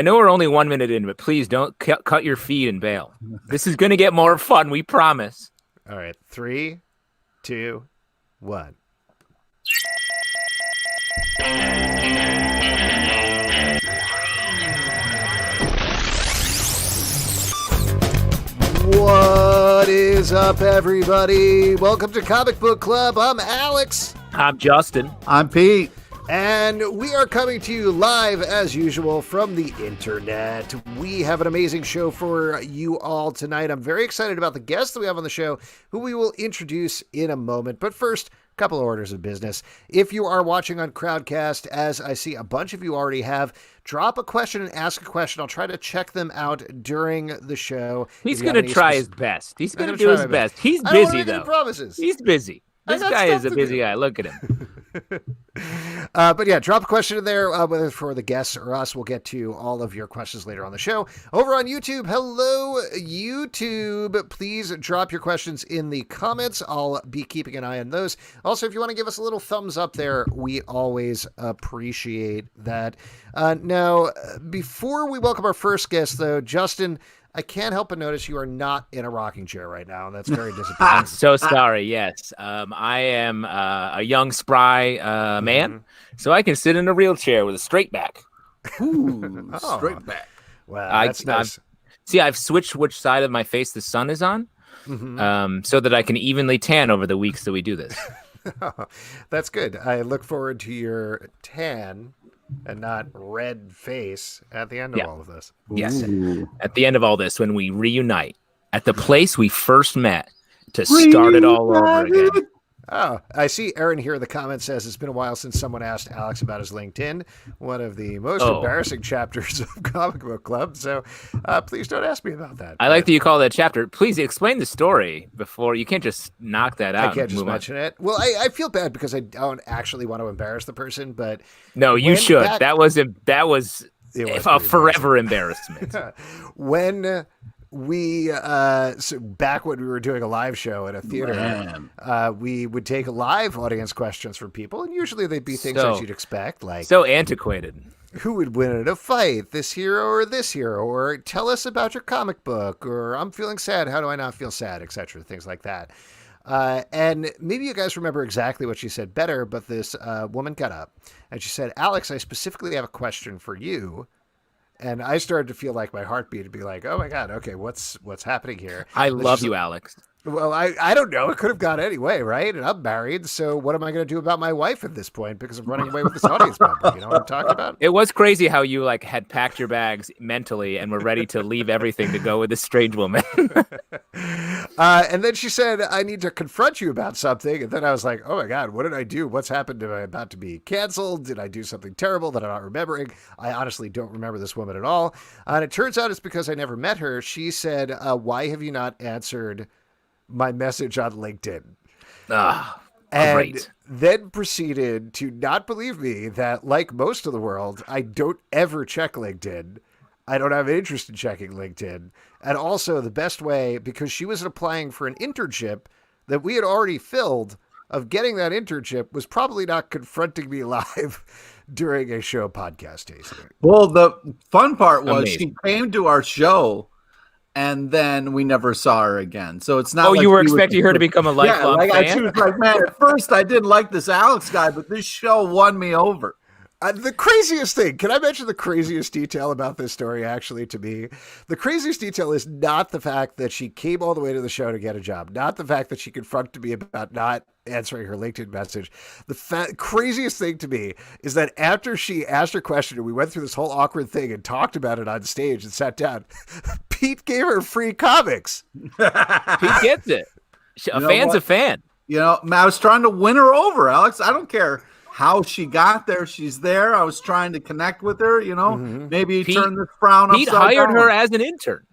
I know we're only 1 minute in, but please don't cut your feed and bail. This is going to get more fun, we promise. All right, 3, 2, 1. What is up, everybody? Welcome to Comic Book Club. I'm Alex. I'm Justin. I'm Pete. And we are coming to you live, as usual, from the internet. We have an amazing show for you all tonight. I'm very excited about the guests that we have on the show, who we will introduce in a moment. But first, a couple of orders of business. If you are watching on Crowdcast, as I see a bunch of you already have, drop a question and ask a question. I'll try to check them out during the show. He's going to try his best. He's going to do his best. He's busy, though. Promises. He's busy. This guy is a busy guy. Look at him. But yeah, drop a question in there, whether for the guests or us. We'll get to all of your questions later on the show. Over on YouTube, hello, YouTube. Please drop your questions in the comments. I'll be keeping an eye on those. Also, if you want to give us a little thumbs up there, we always appreciate that. Now, before we welcome our first guest, though, Justin, I can't help but notice you are not in a rocking chair right now, and that's very disappointing. I'm so sorry. Yes, I am a young, spry man, so I can sit in a real chair with a straight back. Ooh, straight back. Wow, that's nice. I've switched which side of my face the sun is on, so that I can evenly tan over the weeks that we do this. That's good. I look forward to your tan and not red face at the end of all of this. Yes. At the end of all this, when we reunite at the place we first met to start it all over again. Oh, I see Aaron here in the comments says it's been a while since someone asked Alex about his LinkedIn, one of the most embarrassing chapters of Comic Book Club. So please don't ask me about that. I like that you call that chapter. Please explain the story before. You can't just knock that out. I can't just mention it. Well, I feel bad because I don't actually want to embarrass the person, but no, you should. That was a forever embarrassment. When we back when we were doing a live show at a theater, we would take live audience questions from people, and usually they'd be things that you'd expect, like so antiquated. Who would win in a fight, this hero or this hero, or tell us about your comic book, or I'm feeling sad, how do I not feel sad, etc. Things like that. And maybe you guys remember exactly what she said better, but this woman got up and she said, "Alex, I specifically have a question for you." And I started to feel like my heartbeat would be like, oh, my God, okay, what's happening here? I love you, Alex. Well, I don't know. It could have gone any way, right? And I'm married, so what am I going to do about my wife at this point? Because I'm running away with this audience member. You know what I'm talking about? It was crazy how you had packed your bags mentally and were ready to leave everything to go with this strange woman. And then she said, I need to confront you about something. And then I was like, oh, my God, what did I do? What's happened? Am I about to be canceled? Did I do something terrible that I'm not remembering? I honestly don't remember this woman at all. And it turns out it's because I never met her. She said, why have you not answered my message on LinkedIn? And then proceeded to not believe me that, like most of the world, I don't ever check LinkedIn. I don't have an interest in checking LinkedIn. And also the best way, because she was applying for an internship that we had already filled, of getting that internship was probably not confronting me live during a show podcast tasting. Well, the fun part was she came to our show and then we never saw her again. So it's not. Oh, like you were expecting her to become a lifelong fan? She was like, man, at first I didn't like this Alex guy, but this show won me over. The craziest thing, can I mention the craziest detail about this story, actually, to me? The craziest detail is not the fact that she came all the way to the show to get a job, not the fact that she confronted me about not answering her LinkedIn message. The craziest thing to me is that after she asked her question and we went through this whole awkward thing and talked about it on stage and sat down, Pete gave her free comics. Pete gets it. A fan's a fan. You know, I was trying to win her over, Alex. I don't care how she got there. She's there. I was trying to connect with her, you know, maybe turn this frown upside down. Pete hired her as an intern.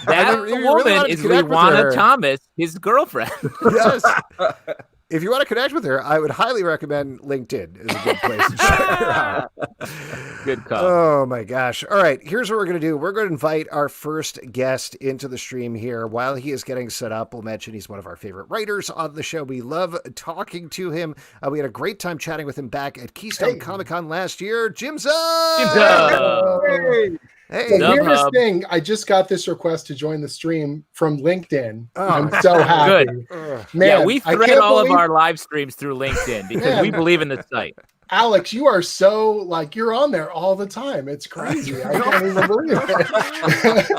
That woman is Rihanna Thomas, his girlfriend. Yes. if you want to connect with her, I would highly recommend LinkedIn is a good place to check her out. Good call. Oh my gosh. All right. Here's what we're going to do. We're going to invite our first guest into the stream here. While he is getting set up, we'll mention he's one of our favorite writers on the show. We love talking to him. We had a great time chatting with him back at Keystone Comic-Con last year. Jim Zub! Jim Zub! Hey, the weirdest thing, I just got this request to join the stream from LinkedIn. Oh, I'm so happy. Good. Man, yeah, we thread all of our live streams through LinkedIn because we believe in the site. Alex, you are so, like, you're on there all the time. It's crazy. I can't even believe it.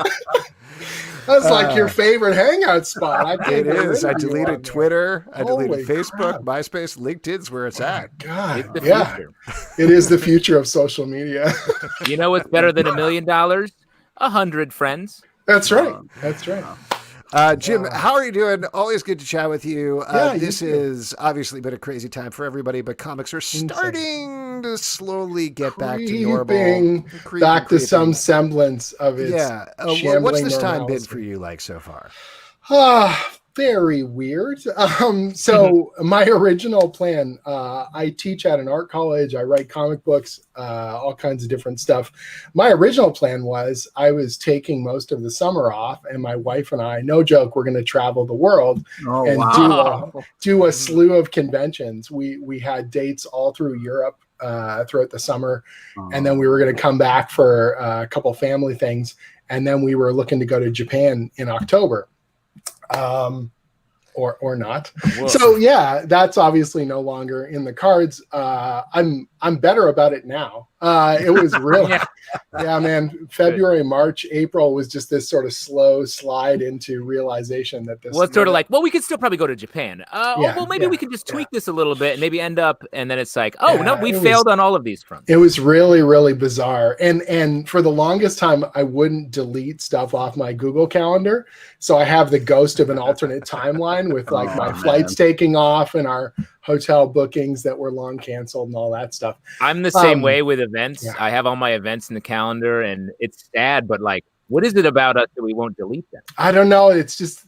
That's like your favorite hangout spot. It is. I deleted Twitter. I deleted Holy Facebook, crap. MySpace, LinkedIn's where it's at. God, It's the yeah. future. It is the future of social media. You know what's better than $1 million? 100 friends. That's right. That's right. Jim, how are you doing? Always good to chat with you. Yeah, this you too. has obviously been a crazy time for everybody, but comics are starting to slowly get back to normal. Back to some semblance of its what's this time been normalcy. for you like so far? Very weird. So my original plan, I teach at an art college. I write comic books, all kinds of different stuff. My original plan was I was taking most of the summer off, and my wife and I, no joke, we're going to travel the world and do a slew of conventions. We had dates all through Europe throughout the summer, and then we were going to come back for a couple family things, and then we were looking to go to Japan in October. Or not. Whoa. So yeah, that's obviously no longer in the cards. I'm better about it now. It was really, yeah, man. February, March, April was just this sort of slow slide into realization that this. Well, it's sort of like, well, we could still probably go to Japan. Maybe we could just tweak this a little bit and maybe end up, and then it's like, we failed on all of these fronts. It was really, really bizarre. And for the longest time, I wouldn't delete stuff off my Google Calendar. So I have the ghost of an alternate timeline with like my flights taking off and our hotel bookings that were long canceled and all that stuff. I'm the same way with events. Yeah. I have all my events in the calendar, and it's sad, but like, what is it about us that we won't delete them? I don't know. It's just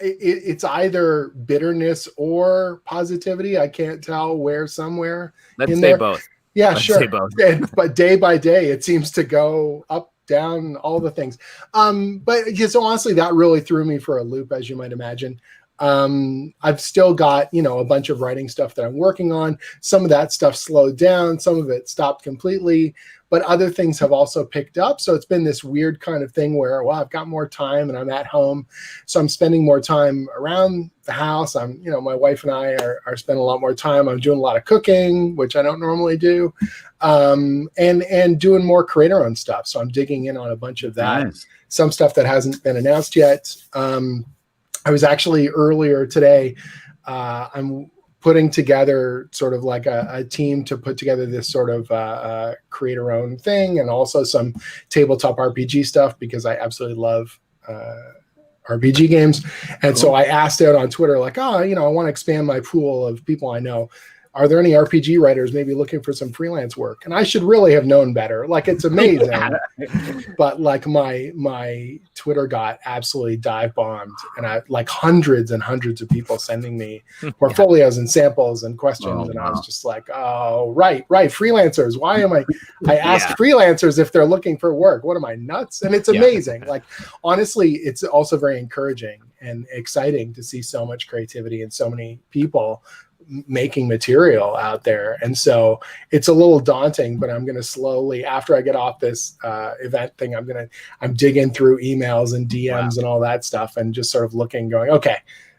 it's either bitterness or positivity. I can't tell where somewhere. Let's say both. Yeah, Let's sure. say both. But day by day, it seems to go up, down, all the things. But so honestly, that really threw me for a loop, as you might imagine. I've still got, a bunch of writing stuff that I'm working on. Some of that stuff slowed down. Some of it stopped completely, but other things have also picked up. So it's been this weird kind of thing where, I've got more time and I'm at home. So I'm spending more time around the house. My wife and I are spending a lot more time. I'm doing a lot of cooking, which I don't normally do, and doing more creator-owned stuff. So I'm digging in on a bunch of that. Nice. Some stuff that hasn't been announced yet. I was actually earlier today, I'm putting together sort of like a team to put together this sort of creator-owned thing, and also some tabletop RPG stuff because I absolutely love RPG games. And so I asked out on Twitter, like, I want to expand my pool of people I know. Are there any RPG writers maybe looking for some freelance work? And I should really have known better. Like, it's amazing. But like my Twitter got absolutely dive bombed, and I like hundreds and hundreds of people sending me portfolios and samples and questions. I was just like, right. Freelancers. Why am I ask freelancers if they're looking for work. What am I, nuts? And it's amazing. Like, honestly, it's also very encouraging and exciting to see so much creativity and so many people making material out there. And so it's a little daunting, but I'm going to slowly, after I get off this event thing, I'm digging through emails and DMs and all that stuff, and just sort of looking, going, okay,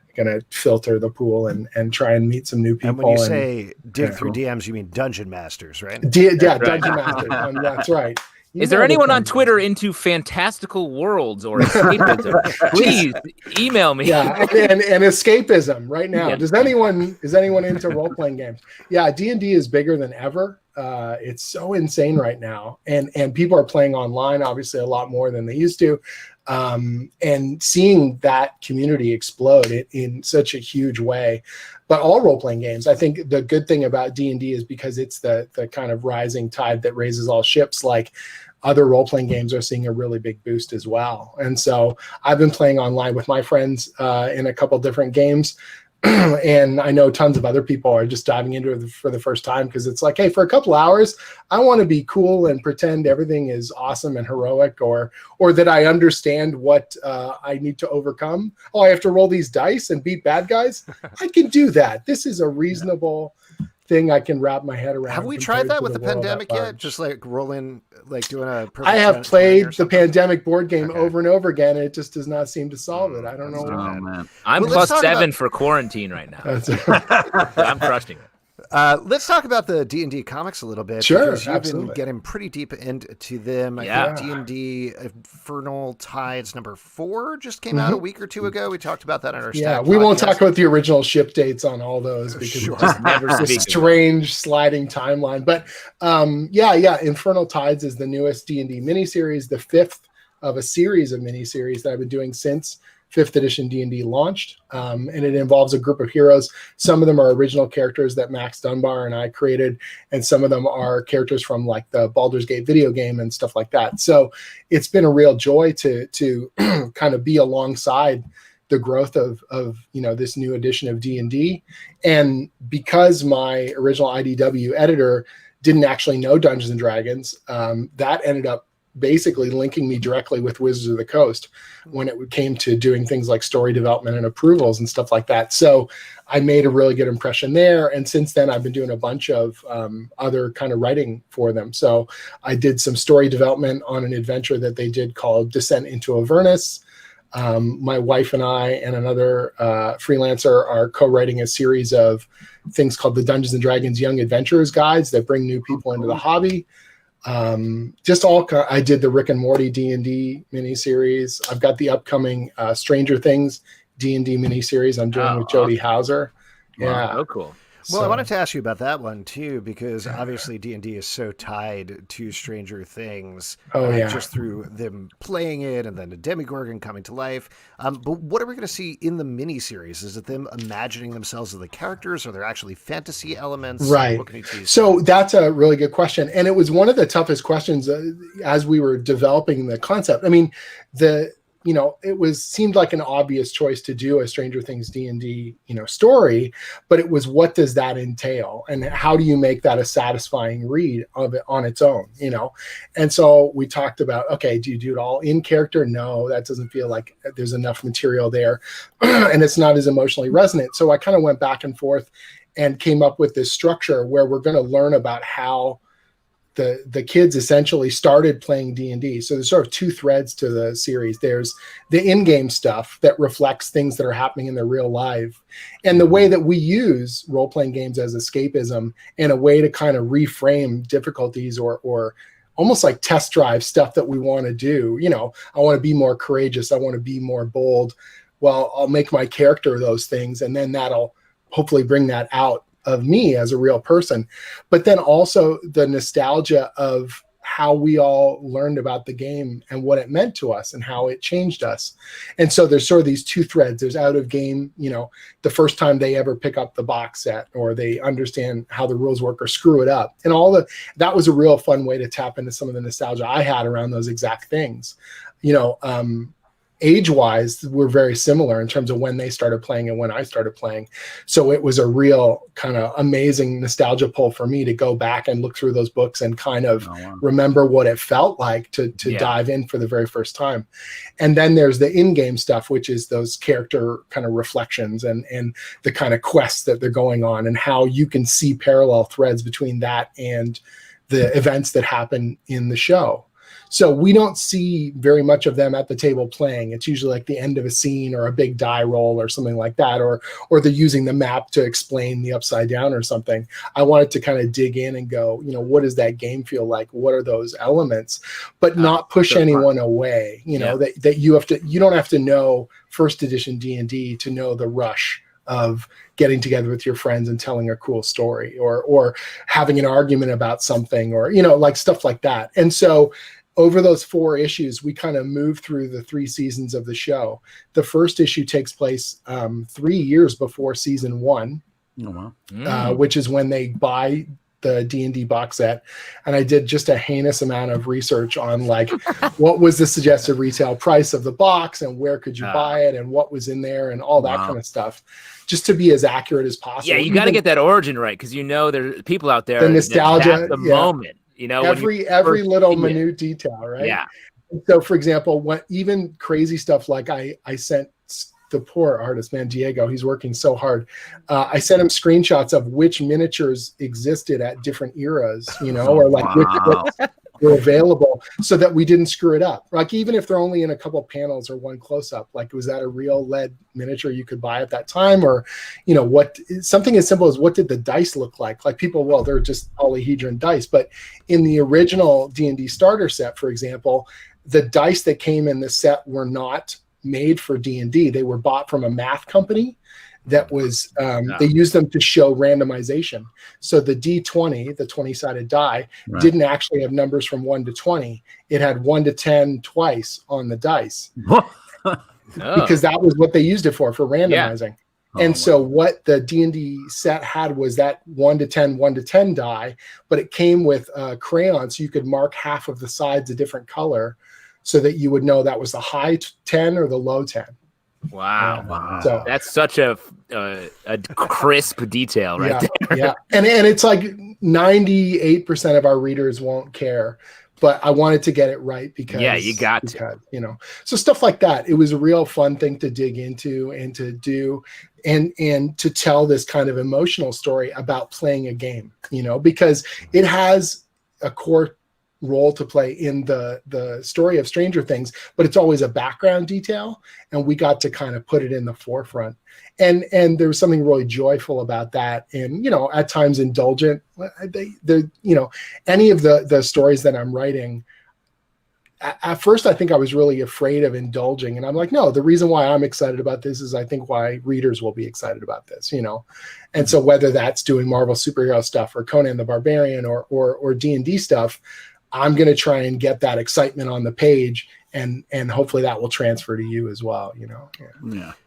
I'm going to filter the pool and try and meet some new people. And when you say dig through DMs, you mean Dungeon Masters, right? Dungeon Masters. That's right. Is there anyone on Twitter into fantastical worlds or escapism? Please email me. Yeah, and escapism right now. Yeah. Is anyone into role-playing games? Yeah, D&D is bigger than ever. It's so insane right now, and people are playing online, obviously a lot more than they used to. And seeing that community explode in such a huge way. But all role-playing games, I think the good thing about D&D is because it's the kind of rising tide that raises all ships. Like, other role-playing games are seeing a really big boost as well. And so I've been playing online with my friends in a couple different games. And I know tons of other people are just diving into it for the first time because it's like, hey, for a couple hours, I want to be cool and pretend everything is awesome and heroic, or that I understand what I need to overcome. Oh, I have to roll these dice and beat bad guys? I can do that. This is a reasonable thing I can wrap my head around. Have we tried that with the pandemic yet? Just like rolling, like doing a perfect I have played the pandemic board game Okay. over and over again, and it just does not seem to solve it. I don't know. Oh, man. I'm Well, let's talk +7 for quarantine right now. I'm crushing it. Let's talk about the D&D comics a little bit. Sure, because you've absolutely. been getting pretty deep into them. Yeah. I think D&D Infernal Tides #4 just came out a week or two ago. We talked about that on our Yeah, Stack we won't podcast. talk about the original ship dates on all those because Sure. it just never Speak it's a of it. strange sliding timeline. But yeah, Infernal Tides is the newest D&D miniseries, the 5th of a series of miniseries that I've been doing since 5th edition D&D launched, and it involves a group of heroes. Some of them are original characters that Max Dunbar and I created, and some of them are characters from like the Baldur's Gate video game and stuff like that. So it's been a real joy to kind of be alongside the growth of this new edition of D&D. And because my original IDW editor didn't actually know Dungeons and Dragons, that ended up basically linking me directly with Wizards of the Coast when it came to doing things like story development and approvals and stuff like that. So I made a really good impression there. And since then, I've been doing a bunch of other kind of writing for them. So I did some story development on an adventure that they did called Descent into Avernus. My wife and I and another freelancer are co-writing a series of things called the Dungeons and Dragons Young Adventurers Guides that bring new people into the hobby. I did the Rick and Morty D&D miniseries. I've got the upcoming Stranger Things D&D miniseries I'm doing with Jody Hauser. Yeah. Oh, cool. Well, I So- wanted to ask you about that one too, because obviously D&D is so tied to Stranger Things. Oh, yeah. Just through them playing it and then the Demogorgon coming to life. But what are we going to see in the miniseries? Is it them imagining themselves as the characters? Are there actually fantasy elements? Right. What can you tease? So that's a really good question. And it was one of the toughest questions as we were developing the concept. I mean, seemed like an obvious choice to do a Stranger Things D&D, story, but it was, what does that entail? And how do you make that a satisfying read of it on its own, And so we talked about, okay, do you do it all in character? No, that doesn't feel like there's enough material there. And it's not as emotionally resonant. So I kind of went back and forth and came up with this structure where we're going to learn about how the kids essentially started playing D&D. So there's sort of two threads to the series. There's the in-game stuff that reflects things that are happening in their real life, and the way that we use role-playing games as escapism and a way to kind of reframe difficulties or almost like test drive stuff that we want to do. I want to be more courageous. I want to be more bold. Well, I'll make my character those things, and then that'll hopefully bring that out of me as a real person. But then also the nostalgia of how we all learned about the game and what it meant to us and how it changed us. And so there's sort of these two threads. There's out of game, the first time they ever pick up the box set or they understand how the rules work or screw it up. And that was a real fun way to tap into some of the nostalgia I had around those exact things. Age-wise, we're very similar in terms of when they started playing and when I started playing. So it was a real kind of amazing nostalgia pull for me to go back and look through those books and kind of remember what it felt like to dive in for the very first time. And then there's the in-game stuff, which is those character kind of reflections and the kind of quests that they're going on and how you can see parallel threads between that and the events that happen in the show. So we don't see very much of them at the table playing. It's usually like the end of a scene or a big die roll or something like that, or they're using the map to explain the upside down or something. I wanted to kind of dig in and go, what does that game feel like? What are those elements? But not push anyone away. That you don't have to know first edition D&D to know the rush of getting together with your friends and telling a cool story or having an argument about something or like stuff like that. And so over those 4 issues, we kind of move through the 3 seasons of the show. The first issue takes place 3 years before season 1, which is when they buy the D&D box set, and I did just a heinous amount of research on like what was the suggested retail price of the box and where could you buy it and what was in there and all that kind of stuff, just to be as accurate as possible. Yeah, you got to get that origin right, because there's people out there, the nostalgia, at the moment, every little minute detail, right? Yeah. So, for example, even crazy stuff like I sent the poor artist, man, Diego, he's working so hard. I sent him screenshots of which miniatures existed at different eras, or like which were available, so that we didn't screw it up. Like, even if they're only in a couple panels or one close-up, like, was that a real lead miniature you could buy at that time? Or, something as simple as what did the dice look like? Like, people, well, they're just polyhedron dice. But in the original D&D starter set, for example, the dice that came in the set were not made for D&D. They were bought from a math company that was they used them to show randomization. So the D20, the 20-sided die, didn't actually have numbers from 1 to 20. It had 1 to 10 twice on the dice. Because that was what they used it for randomizing. And so what the D&D set had was that 1 to 10 die, but it came with crayon, so you could mark half of the sides a different color, so that you would know that was the high 10 or the low 10. Wow. So that's such a crisp detail right there. Yeah. And it's like 98% of our readers won't care, but I wanted to get it right because you got to. So stuff like that. It was a real fun thing to dig into and to do and to tell this kind of emotional story about playing a game, because it has a core role to play in the story of Stranger Things, but it's always a background detail, and we got to kind of put it in the forefront, and there was something really joyful about that, and at times indulgent. Any of the stories that I'm writing, at first I think I was really afraid of indulging, and I'm like, no, the reason why I'm excited about this is I think why readers will be excited about this, and so whether that's doing Marvel superhero stuff or Conan the Barbarian or D&D stuff, I'm going to try and get that excitement on the page, and hopefully that will transfer to you as well.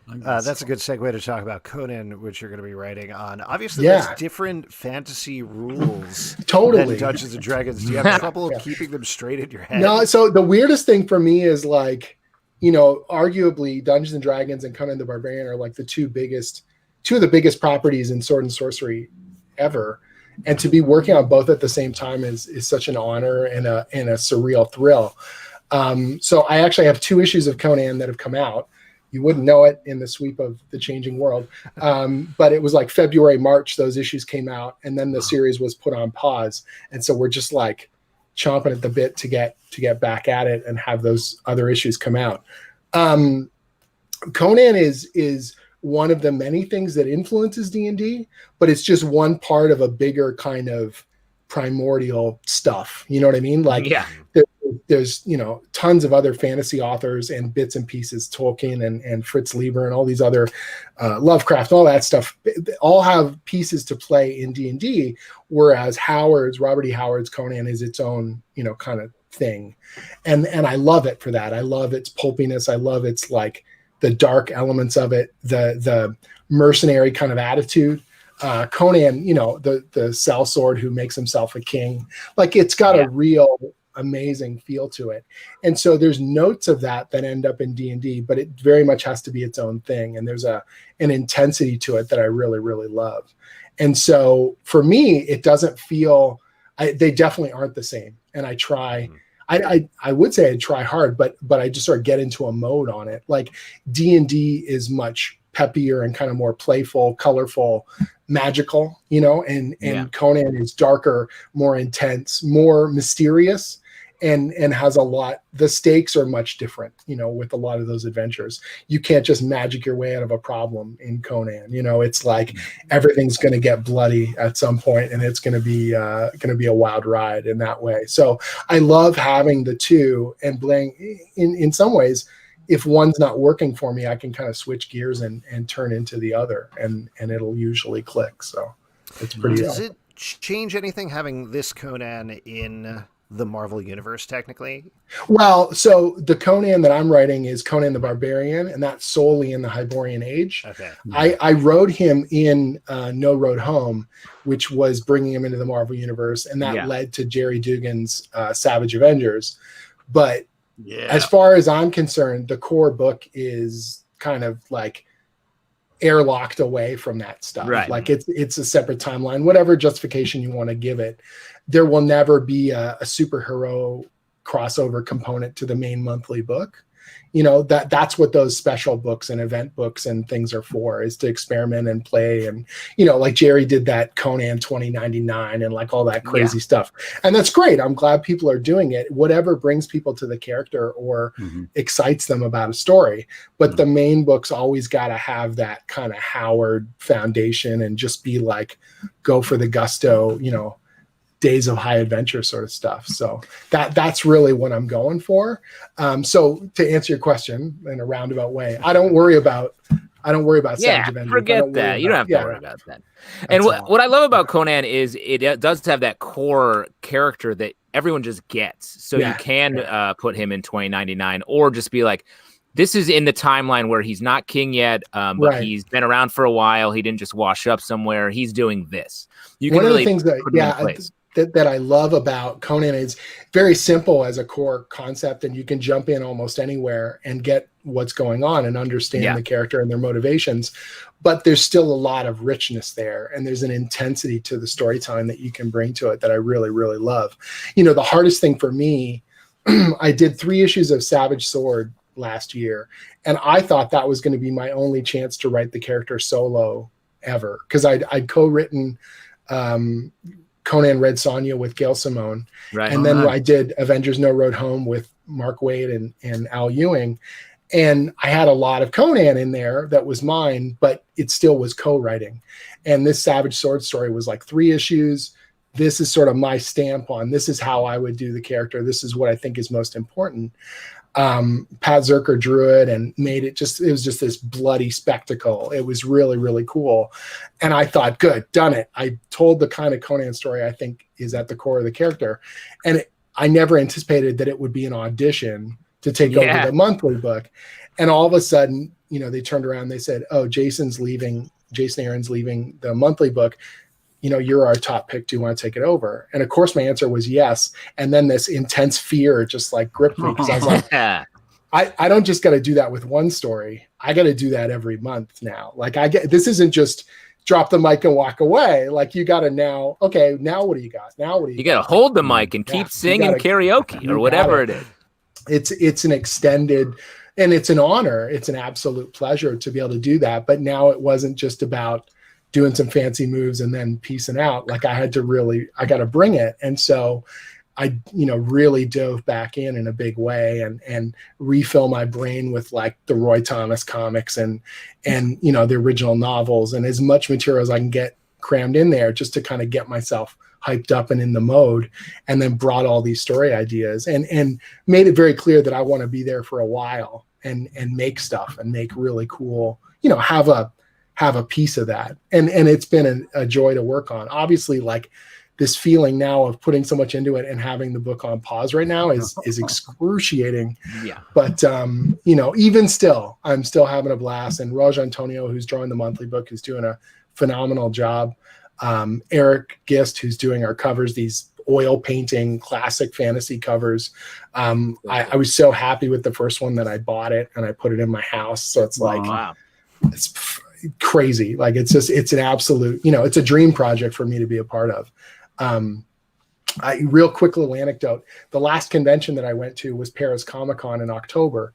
That's a good segue to talk about Conan, which you're going to be writing on. Obviously, there's different fantasy rules than Dungeons and Dragons. Do you have trouble keeping them straight in your head? No. So the weirdest thing for me is like, arguably Dungeons and Dragons and Conan the Barbarian are like two of the biggest properties in sword and sorcery ever. And to be working on both at the same time is such an honor and a surreal thrill. So I actually have 2 issues of Conan that have come out. You wouldn't know it in the sweep of the changing world. But it was like February, March, those issues came out, and then the series was put on pause. And so we're just like chomping at the bit to get back at it and have those other issues come out. Conan is one of the many things that influences D&D, but it's just one part of a bigger kind of primordial stuff. You know what I mean? Like, there's tons of other fantasy authors and bits and pieces, Tolkien and Fritz Lieber and all these other Lovecraft, all that stuff, all have pieces to play in D&D, whereas Robert E. Howard's Conan is its own, kind of thing. And I love it for that. I love its pulpiness. I love its like the dark elements of it, the mercenary kind of attitude. Conan, the sellsword who makes himself a king, like it's got a real amazing feel to it. And so there's notes of that end up in D&D, but it very much has to be its own thing. And there's an intensity to it that I really, really love. And so for me, it doesn't feel, they definitely aren't the same. And I try, I would say I try hard, but I just sort of get into a mode on it. Like D&D is much peppier and kind of more playful, colorful, magical, and Conan is darker, more intense, more mysterious, and has a lot, the stakes are much different, with a lot of those adventures. You can't just magic your way out of a problem in Conan. It's like everything's going to get bloody at some point, and it's going to be a wild ride in that way. So I love having the two, and playing in some ways, if one's not working for me, I can kind of switch gears and turn into the other, and it'll usually click. So it's pretty. Does it change anything having this Conan in the Marvel Universe, technically? Well, so the Conan that I'm writing is Conan the Barbarian, and that's solely in the Hyborian Age. Okay. I wrote him in No Road Home, which was bringing him into the Marvel Universe, and that led to Jerry Dugan's Savage Avengers. But as far as I'm concerned, the core book is kind of like airlocked away from that stuff. Right. Like it's a separate timeline, whatever justification you want to give it. There will never be a superhero crossover component to the main monthly book. You know, that's what those special books and event books and things are for, is to experiment and play. And, you know, like Jerry did that Conan 2099 and like all that crazy stuff. And that's great. I'm glad people are doing it. Whatever brings people to the character or excites them about a story. But the main book's always got to have that kind of Howard foundation and just be like, go for the gusto, you know, Days of High Adventure sort of stuff. So that's really what I'm going for. So to answer your question in a roundabout way, I don't worry about Savage Avengers. Forget that. You don't have to worry about that. And what I love about Conan is it does have that core character that everyone just gets. So you can put him in 2099 or just be like, this is in the timeline where he's not king yet, but he's been around for a while. He didn't just wash up somewhere. He's doing this. You can One really of the things that I love about Conan is very simple as a core concept, and you can jump in almost anywhere and get what's going on and understand the character and their motivations. But there's still a lot of richness there, and there's an intensity to the storytelling that you can bring to it that I really, really love. You know, the hardest thing for me, I did 3 issues of Savage Sword last year, and I thought that was going to be my only chance to write the character solo ever, because I'd co-written Conan Red Sonja with Gail Simone. Right. And then I did Avengers No Road Home with Mark Waid and Al Ewing. And I had a lot of Conan in there that was mine, but it still was co-writing. And this Savage Sword story was like 3 issues. This is sort of my stamp on, this is how I would do the character. This is what I think is most important. Pat Zerker drew it and made it was just this bloody spectacle. It was really, really cool. And I thought, good, done it. I told the kind of Conan story I think is at the core of the character. And I never anticipated that it would be an audition to take over the monthly book. And all of a sudden, you know, they turned around and they said, oh, Jason Aaron's leaving the monthly book. You know, you're our top pick. Do you want to take it over? And of course, my answer was yes. And then this intense fear just like gripped me, because I was like, I don't just got to do that with one story. I got to do that every month now. Like this isn't just drop the mic and walk away. Like you got to now, okay, now what do you got? Now what do you got? You got to hold the mic and keep singing karaoke or whatever it is. It's an extended, and it's an honor. It's an absolute pleasure to be able to do that. But now it wasn't just about doing some fancy moves and then piecing out. Like I got to bring it. And so I, you know, really dove back in a big way and refill my brain with like the Roy Thomas comics and, you know, the original novels and as much material as I can get crammed in there just to kind of get myself hyped up and in the mode, and then brought all these story ideas and made it very clear that I want to be there for a while and make stuff and make really cool, you know, have a piece of that. And it's been a joy to work on. Obviously, like this feeling now of putting so much into it and having the book on pause right now is excruciating. Yeah. But, you know, even still, I'm still having a blast. And Raj Antonio, who's drawing the monthly book, is doing a phenomenal job. Eric Gist, who's doing our covers, these oil painting classic fantasy covers. I was so happy with the first one that I bought it and I put it in my house. So it's like, it's crazy. Like it's an absolute, you know, it's a dream project for me to be a part of. Real quick little anecdote. The last convention that I went to was Paris Comic-Con in October,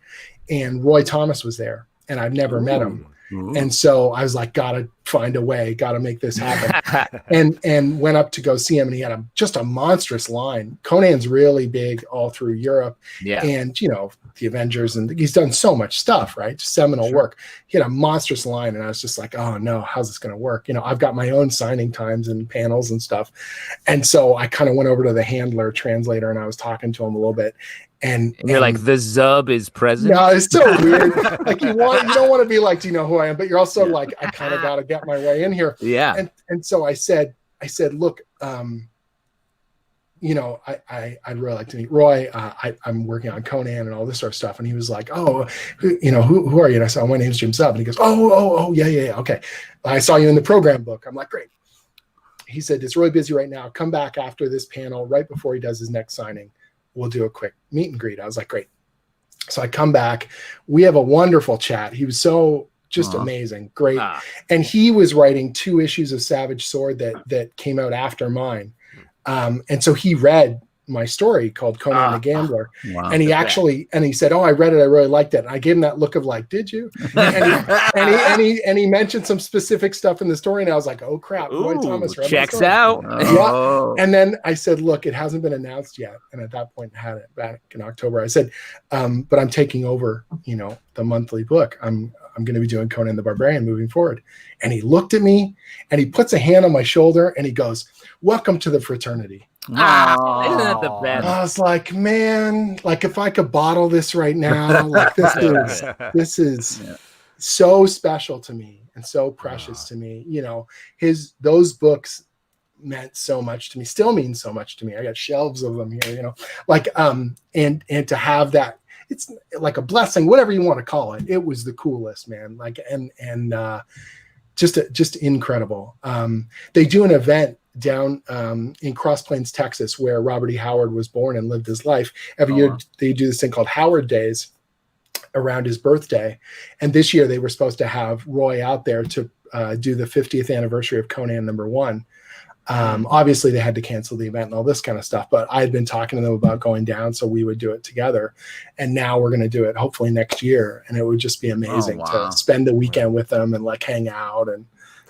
and Roy Thomas was there, and I've never met him. And so I was like, gotta find a way, gotta make this happen. and went up to go see him, and he had just a monstrous line. Conan's really big all through Europe. Yeah. And, you know, the Avengers, and he's done so much stuff, right? Seminal work. He had a monstrous line, and I was just like, oh no, how's this going to work? You know, I've got my own signing times and panels and stuff. And so I kind of went over to the handler translator, and I was talking to him a little bit. And you're like, the Zub is present. No, it's so weird. Like you don't want to be like, do you know who I am? But you're also like, I kind of got to get my way in here. Yeah. And so I said, look, I'd really like to meet Roy. I'm working on Conan and all this sort of stuff. And he was like, oh, who are you? And I said, oh, my name's Jim Zub. And he goes, oh, yeah. Okay. I saw you in the program book. I'm like, great. He said, it's really busy right now. Come back after this panel, right before he does his next signing. We'll do a quick meet and greet. I was like, great. So I come back. We have a wonderful chat. He was so just amazing. Great. And he was writing 2 issues of Savage Sword that came out after mine. And so he read my story called Conan the Gambler. Wow. And he said, oh, I read it. I really liked it. And I gave him that look of like, did you? and he mentioned some specific stuff in the story. And I was like, oh crap. Roy Thomas read checks out. Yeah. And then I said, look, it hasn't been announced yet. And at that point had it back in October. I said, but I'm taking over, the monthly book. I'm going to be doing Conan the Barbarian moving forward. And he looked at me and he puts a hand on my shoulder and he goes, welcome to the fraternity. Isn't that the best? I was like, man, like if I could bottle this right now, like this is so special to me and so precious to me. Those books meant so much to me, still mean so much to me. I got shelves of them here, and to have that, it's like a blessing, whatever you want to call it. It was the coolest, man. Like, and just incredible. They do an event down in Cross Plains, Texas, where Robert E. Howard was born and lived his life. Every year they do this thing called Howard Days around his birthday. And this year they were supposed to have Roy out there to do the 50th anniversary of Conan #1. Obviously they had to cancel the event and all this kind of stuff, but I had been talking to them about going down so we would do it together. And now we're going to do it hopefully next year. And it would just be amazing to spend the weekend with them and like hang out and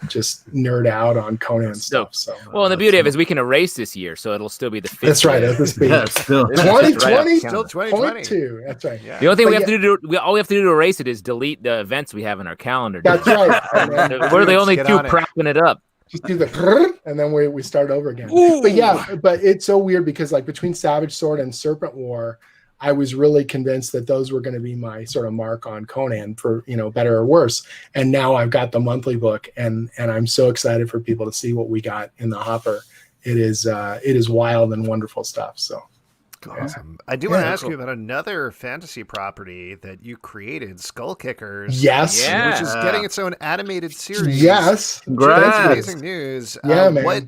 just nerd out on Conan stuff. So, well, and the beauty of it is we can erase this year, so it'll still be the 50th. That's right. It'll be 2020, still 2020. That's right. Yeah. The only thing all we have to do to erase it is delete the events we have in our calendar. That's right. We're the only 2 propping it up. Just do the and then we start over again. Ooh. But it's so weird because like between Savage Sword and Serpent War, I was really convinced that those were going to be my sort of mark on Conan for, better or worse. And now I've got the monthly book and I'm so excited for people to see what we got in the hopper. It is wild and wonderful stuff. So awesome. I do want to ask you about another fantasy property that you created, Skullkickers. Yes. Which is getting its own animated series. Yes. That's amazing news. Yeah, man. What,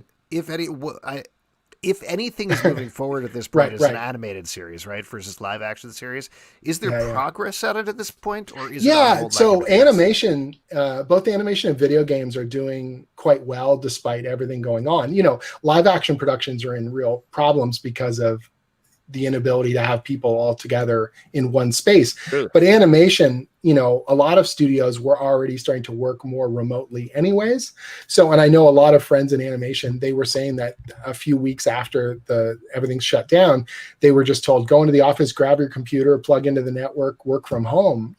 if anything is moving forward at this point, it's an animated series, right, versus live action series. Is there progress at it at this point, or is it so animation, both animation and video games are doing quite well despite everything going on. Live action productions are in real problems because of the inability to have people all together in one space. True. But animation, a lot of studios were already starting to work more remotely anyways. So, and I know a lot of friends in animation, they were saying that a few weeks after everything shut down, they were just told, go into the office, grab your computer, plug into the network, work from home,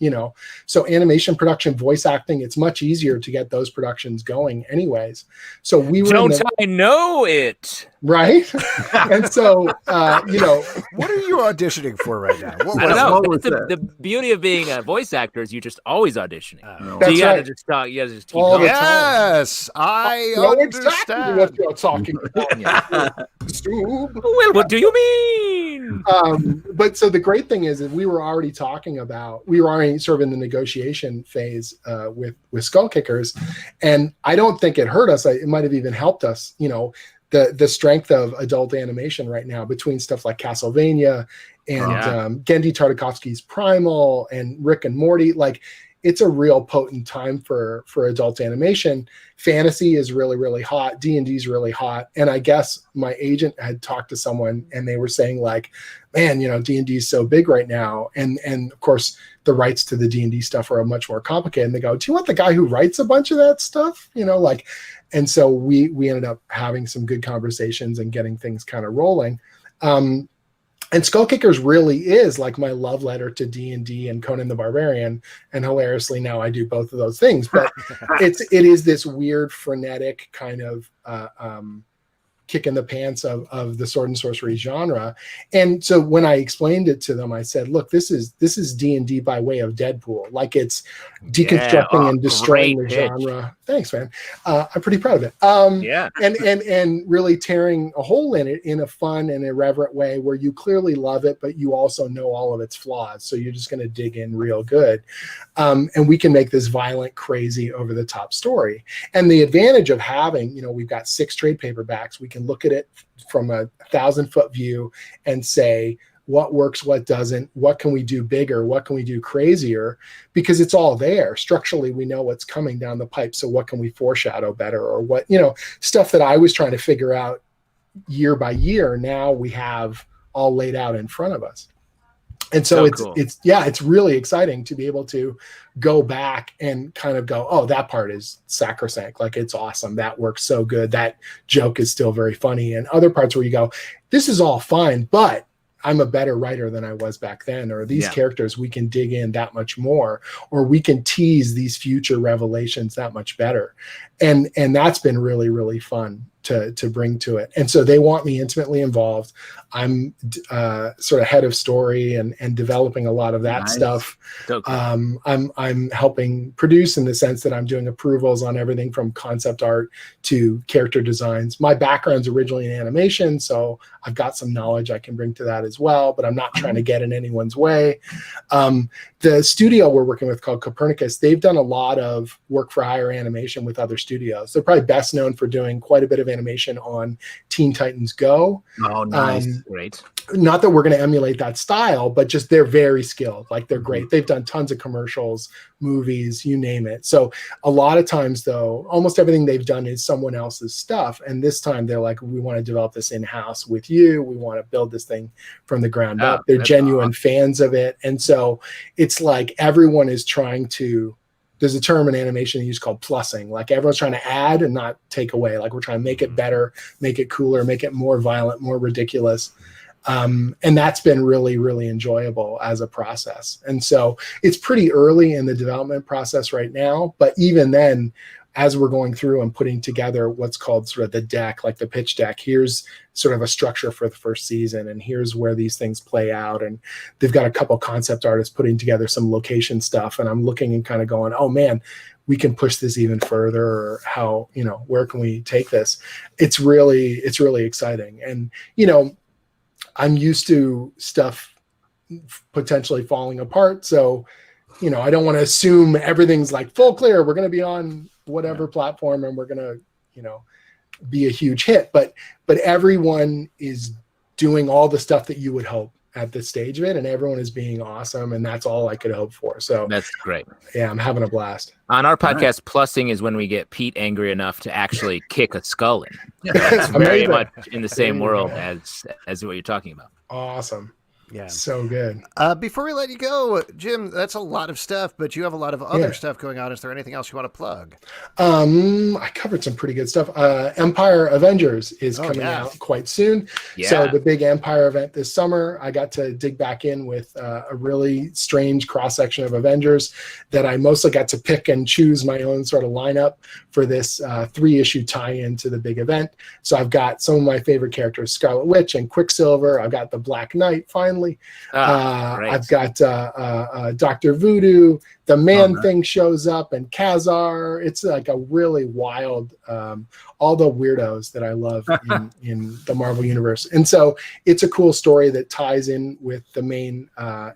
So animation production, voice acting, it's much easier to get those productions going anyways. So we were I know it. Right. And so, what are you auditioning for right now? I don't know. The beauty of being a voice actor is you're just always auditioning. So you gotta just talk. You gotta just keep going. Yes, I understand exactly what you're talking about. Well, what do you mean? But so the great thing is that we were already sort of in the negotiation phase with Skullkickers, and I don't think it hurt us. It might have even helped us. The strength of adult animation right now between stuff like Castlevania and Genndy Tartakovsky's Primal and Rick and Morty, like it's a real potent time for adult animation. Fantasy is really, really hot. D&D is really hot. And I guess my agent had talked to someone and they were saying like, man, D&D is so big right now. And of course the rights to the D&D stuff are much more complicated. And they go, do you want the guy who writes a bunch of that stuff? And so we ended up having some good conversations and getting things kind of rolling. And Skullkickers really is like my love letter to D&D and Conan the Barbarian. And hilariously, now I do both of those things. But it is this weird, frenetic kind of kick in the pants of the sword and sorcery genre. And so when I explained it to them, I said, look, this is D&D by way of Deadpool. Like, it's deconstructing and destroying the genre. Thanks, man. I'm pretty proud of it. And really tearing a hole in it in a fun and irreverent way where you clearly love it, but you also know all of its flaws. So you're just going to dig in real good. And we can make this violent, crazy, over the top story. And the advantage of having, we've got 6 trade paperbacks. We can look at it from a 1,000-foot view and say, what works, what doesn't, what can we do bigger, what can we do crazier, because it's all there. Structurally, we know what's coming down the pipe. So what can we foreshadow better, or what, stuff that I was trying to figure out year by year, now we have all laid out in front of us. And so it's really exciting to be able to go back and kind of go, oh, that part is sacrosanct. Like, it's awesome. That works so good. That joke is still very funny. And other parts where you go, this is all fine, but I'm a better writer than I was back then, or these characters, we can dig in that much more, or we can tease these future revelations that much better. And that's been really, really fun to bring to it. And so they want me intimately involved. I'm sort of head of story and developing a lot of that stuff. I'm helping produce, in the sense that I'm doing approvals on everything from concept art to character designs. My background's originally in animation, so I've got some knowledge I can bring to that as well, but I'm not trying to get in anyone's way. The studio we're working with, called Copernicus, they've done a lot of work for hire animation with other studios. They're probably best known for doing quite a bit of animation on Teen Titans Go. Oh, nice. Great. Not that we're going to emulate that style, but just they're very skilled. Like, they're great. They've done tons of commercials, movies, you name it. So a lot of times, though, almost everything they've done is someone else's stuff. And this time they're like, we want to develop this in-house with you. We want to build this thing from the ground up. They're genuine fans of it. And so it's like everyone is trying to, there's a term in animation used called plussing. Like, everyone's trying to add and not take away. Like, we're trying to make it better, make it cooler, make it more violent, more ridiculous. And that's been really, really enjoyable as a process. And so it's pretty early in the development process right now. But even then, as we're going through and putting together what's called sort of the deck, like the pitch deck, here's sort of a structure for the first season, and here's where these things play out. And they've got a couple concept artists putting together some location stuff. And I'm looking and kind of going, oh man, we can push this even further, or how, where can we take this? It's really exciting. And, I'm used to stuff potentially falling apart. So, I don't want to assume everything's like full clear. We're going to be on whatever platform and we're going to, be a huge hit. But everyone is doing all the stuff that you would hope at this stage of it, and everyone is being awesome, and that's all I could hope for. So that's great. Yeah, I'm having a blast. On our podcast, plussing is when we get Pete angry enough to actually kick a skull in. That's very much in the same world as what you're talking about. Awesome. Yeah. So good. Before we let you go, Jim, that's a lot of stuff, but you have a lot of other stuff going on. Is there anything else you want to plug? I covered some pretty good stuff. Empire Avengers is coming out quite soon. Yeah. So the big Empire event this summer, I got to dig back in with a really strange cross-section of Avengers that I mostly got to pick and choose my own sort of lineup for this 3-issue tie-in to the big event. So I've got some of my favorite characters, Scarlet Witch and Quicksilver. I've got the Black Knight, finally. I've got Dr. Voodoo. The Man-Thing shows up, and Khazar. It's like a really wild, all the weirdos that I love in the Marvel Universe. And so it's a cool story that ties in with the main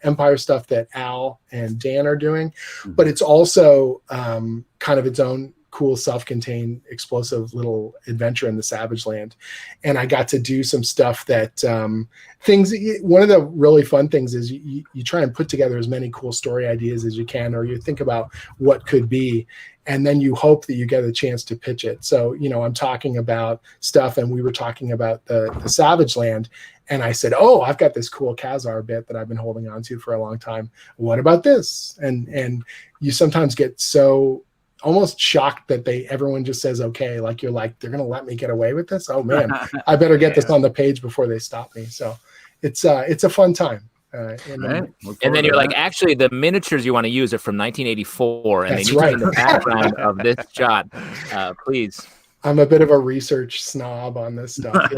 Empire stuff that Al and Dan are doing. But it's also kind of its own cool, self-contained, explosive little adventure in the Savage Land. And I got to do some stuff that one of the really fun things is you try and put together as many cool story ideas as you can, or you think about what could be, and then you hope that you get a chance to pitch it. So, I'm talking about stuff, and we were talking about the Savage Land, and I said, oh, I've got this cool Khazar bit that I've been holding on to for a long time. What about this? And you sometimes get so almost shocked that everyone just says okay, like you're like, they're gonna let me get away with this? Oh man, I better get this on the page before they stop me. So it's a fun time. And then you're like, actually, the miniatures you want to use are from 1984, and they need to be in the background of this shot. Please. I'm a bit of a research snob on this stuff.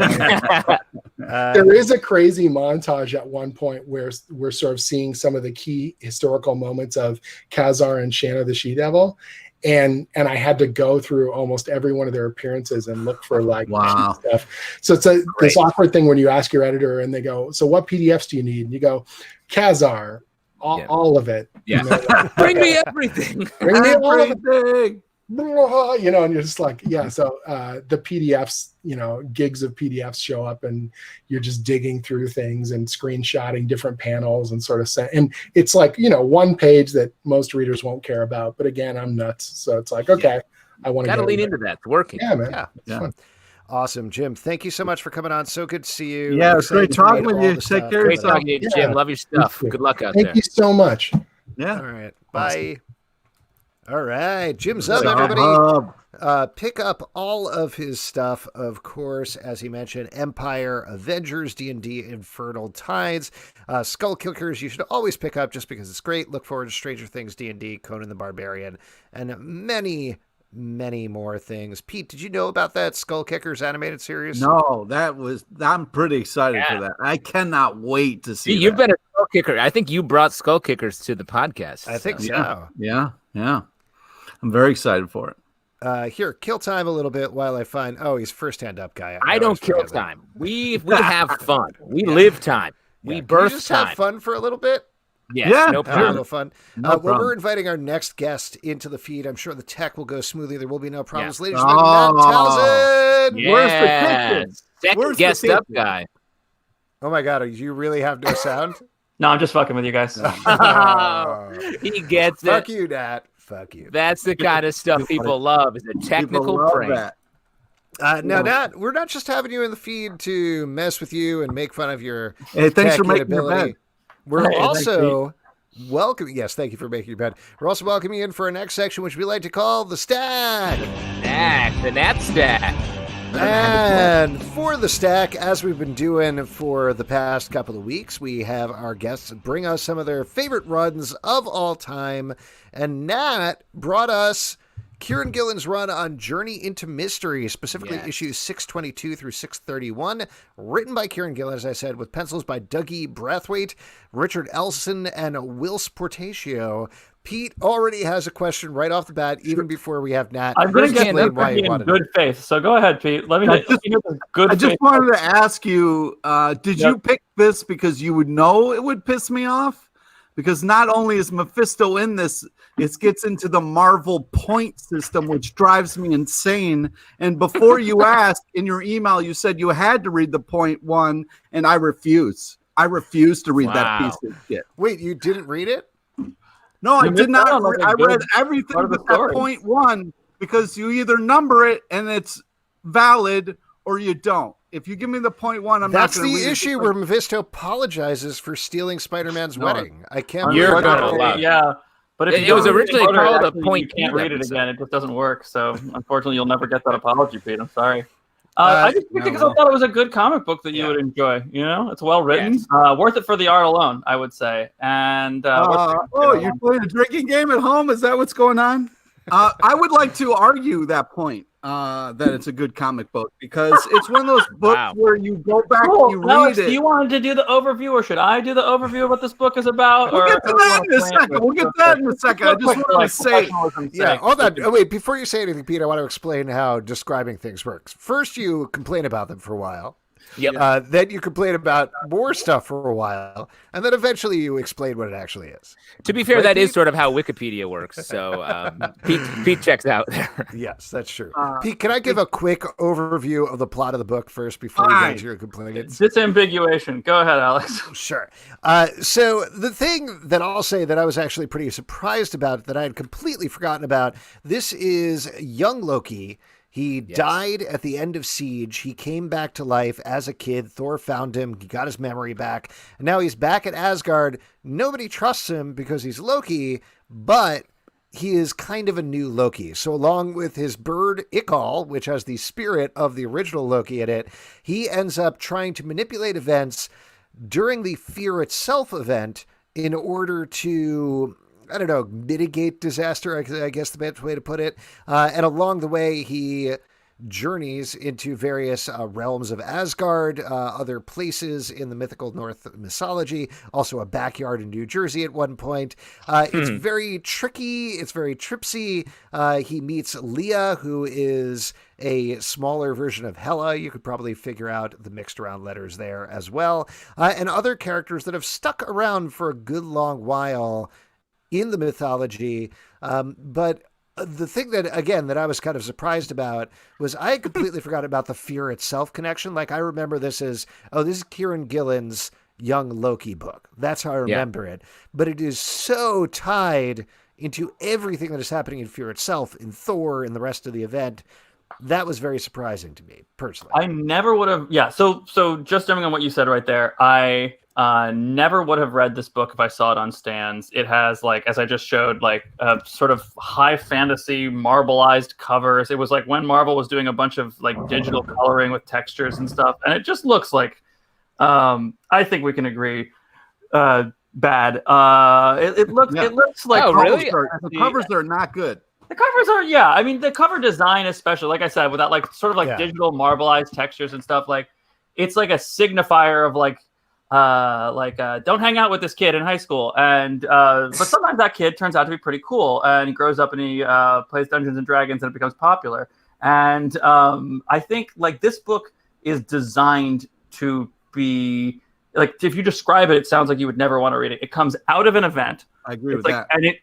There is a crazy montage at one point where we're sort of seeing some of the key historical moments of Khazar and Shanna the She-Devil. And I had to go through almost every one of their appearances and look for like stuff. So it's this awkward thing when you ask your editor and they go, so what PDFs do you need? And you go, Khazar, all of it. Yeah. You know, like, Bring me everything. Bring me everything. You know, and you're just like, yeah. So the PDFs, you know, gigs of PDFs show up, and you're just digging through things and screenshotting different panels and sort of and it's like, you know, one page that most readers won't care about. But again, I'm nuts, so it's like, okay, I want to lean into that. It's working. Yeah, man. Yeah. Fun. Awesome, Jim. Thank you so much for coming on. So good to see you. Yeah, it's great talking with you. Take care. Great talking to you, Jim. Love your stuff. Good luck out there. Thank you so much. Yeah. All right. Bye. All right. Jim Zub, everybody. Pick up all of his stuff, of course, as he mentioned, Empire, Avengers, D&D, Infernal Tides, Skullkickers. You should always pick up just because it's great. Look forward to Stranger Things, D&D, Conan the Barbarian, and many more things. Pete, did you know about that Skullkickers animated series? No, I'm pretty excited for that. I cannot wait to see You've been a Skullkicker. I think you brought Skullkickers to the podcast. I think so. Yeah. I'm very excited for it. Here, kill time a little bit while I find. Oh, he's first hand up guy. I don't kill time. We have fun. We live time. We birth just time. Have fun for a little bit. Yes, no problem. A little fun. When we're inviting our next guest into the feed, I'm sure the tech will go smoothly. There will be no problems. Ladies and gentlemen, Nat Towsen. Yes. Where's the kitchen? Second guest up guy. Oh my God, you really have no sound? No, I'm just fucking with you guys. He gets it. Fuck you, Nat. Fuck you. That's the kind of stuff people love, is a technical prank. Now, Nat, we're not just having you in the feed to mess with you and make fun of your thanks for making your bed. We're also welcoming. Yes, thank you for making your bed. We're also welcoming you in for our next section, which we like to call the Stack. The Nat Stack. And for the Stack, as we've been doing for the past couple of weeks, we have our guests bring us some of their favorite runs of all time. And Nat brought us Kieran Gillen's run on Journey into Mystery, specifically issues 622 through 631, written by Kieran Gillen, as I said, with pencils by Dougie Brathwaite, Richard Elson, and Will Sportatio. Pete already has a question right off the bat, even before we have Nat. I'm going to get in good faith. So go ahead, Pete. Let me get good faith. I just wanted to ask you, did you pick this because you would know it would piss me off? Because not only is Mephisto in this, it gets into the Marvel point system, which drives me insane. And before you asked, in your email, you said you had to read the point one, and I refuse. I refuse to read that piece of shit. Wait, you didn't read it? No, I did not. I read everything but that point one, because you either number it and it's valid or you don't. If you give me the point one, That's the issue where Mephisto apologizes for stealing Spider-Man's wedding. I can't. You're gonna love it. Yeah, but if it was originally called a point. You can't read it again. It just doesn't work. So unfortunately, you'll never get that apology, Pete. I'm sorry. I just picked it because I thought it was a good comic book that you would enjoy. You know, it's well written, worth it for the art alone, I would say. And you're playing a drinking game at home? Is that what's going on? I would like to argue that point. That it's a good comic book because it's one of those books where you go back and you read Alex, it. Do you want to do the overview, or should I do the overview of what this book is about? We'll get to that in a second. I just want to say, hold on. Wait, before you say anything, Pete, I want to explain how describing things works. First, you complain about them for a while. Yep. Then you complain about more stuff for a while, and then eventually you explain what it actually is. To be fair, that is sort of how Wikipedia works. So Pete checks out there. Yes, that's true. Pete, can I give a quick overview of the plot of the book first before we get to your complaints? Disambiguation. Go ahead, Alex. Sure. So the thing that I'll say that I was actually pretty surprised about, that I had completely forgotten about, this is young Loki. He died at the end of Siege. He came back to life as a kid. Thor found him. He got his memory back. And now he's back at Asgard. Nobody trusts him because he's Loki, but he is kind of a new Loki. So along with his bird Ikal, which has the spirit of the original Loki in it, he ends up trying to manipulate events during the Fear Itself event in order to, I don't know, mitigate disaster, I guess the best way to put it. And along the way, he journeys into various realms of Asgard, other places in the mythical North mythology, also a backyard in New Jersey at one point. It's very tricky. It's very tripsy. He meets Leah, who is a smaller version of Hela. You could probably figure out the mixed around letters there as well. And other characters that have stuck around for a good long while in the mythology. But the thing that I was kind of surprised about was I had completely forgot about the Fear Itself connection. Like, I remember this as, this is Kieran Gillen's Young Loki book. That's how I remember it. But it is so tied into everything that is happening in Fear Itself, in Thor, in the rest of the event. That was very surprising to me, personally. I never would have. Yeah. So just jumping on what you said right there, I never would have read this book if I saw it on stands. It has, like, as I just showed, like sort of high fantasy marbleized covers. It was like when Marvel was doing a bunch of like digital coloring with textures and stuff, and it just looks like, I think we can agree, bad. It looks like the covers are not good. The covers are, I mean, the cover design, especially, like I said, with that like sort of like digital marbleized textures and stuff, like it's like a signifier of like don't hang out with this kid in high school. And but sometimes that kid turns out to be pretty cool, and he grows up and he plays Dungeons and Dragons and it becomes popular. And I think like this book is designed to be like, if you describe it, it sounds like you would never want to read it. It comes out of an event. I agree with that. And it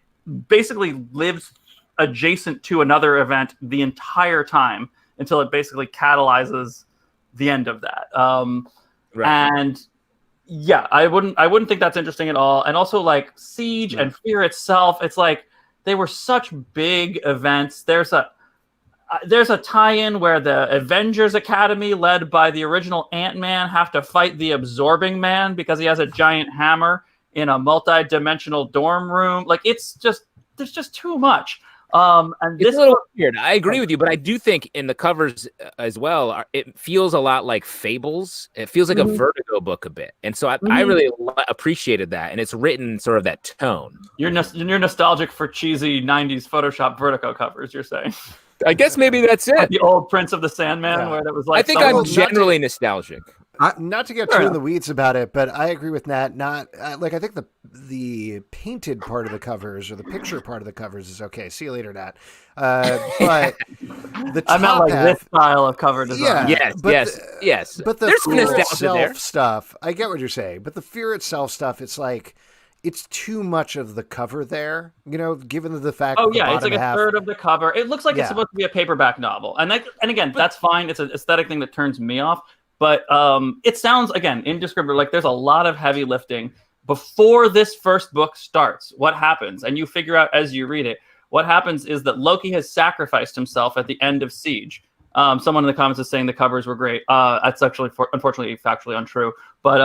basically lives adjacent to another event the entire time until it basically catalyzes the end of that. And I wouldn't think that's interesting at all. And also, like, Siege and Fear Itself, it's like they were such big events. There's a tie-in where the Avengers Academy, led by the original Ant-Man, have to fight the Absorbing Man because he has a giant hammer in a multi-dimensional dorm room. Like, there's just too much. And it's a little weird. I agree with you, but I do think in the covers as well, it feels a lot like Fables. It feels like a Vertigo book a bit, and so I really appreciated that. And it's written sort of that tone. You're nostalgic for cheesy '90s Photoshop Vertigo covers. You're saying? I guess maybe that's it. Like the old Prince of the Sandman, where that was like. I think I'm generally nostalgic. Not to get too in the weeds about it, but I agree with Nat. I think the painted part of the covers or the picture part of the covers is okay. See you later, Nat. But the top I meant like half, this style of cover design. Yes. But the there's Fear nostalgia Itself there. stuff, I get what you're saying. But the Fear Itself stuff, it's like, it's too much of the cover there, given the fact. Oh yeah, it's like a third of the cover. It looks like it's supposed to be a paperback novel, and again, that's fine. It's an aesthetic thing that turns me off. But it sounds, again, indescribable. Like there's a lot of heavy lifting before this first book starts. What happens? And you figure out as you read it, what happens is that Loki has sacrificed himself at the end of Siege. Someone in the comments is saying the covers were great. That's actually, unfortunately, factually untrue. But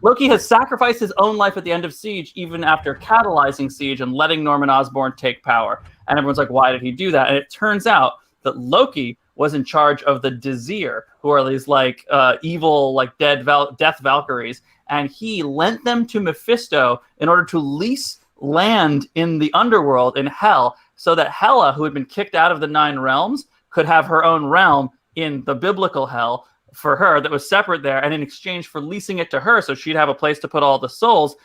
Loki has sacrificed his own life at the end of Siege, even after catalyzing Siege and letting Norman Osborn take power. And everyone's like, why did he do that? And it turns out that Loki was in charge of the Dizir, who are these like evil, like death Valkyries, and he lent them to Mephisto in order to lease land in the underworld in Hell, so that Hela, who had been kicked out of the 9 realms, could have her own realm in the biblical Hell for her that was separate there. And in exchange for leasing it to her, so she'd have a place to put all the souls,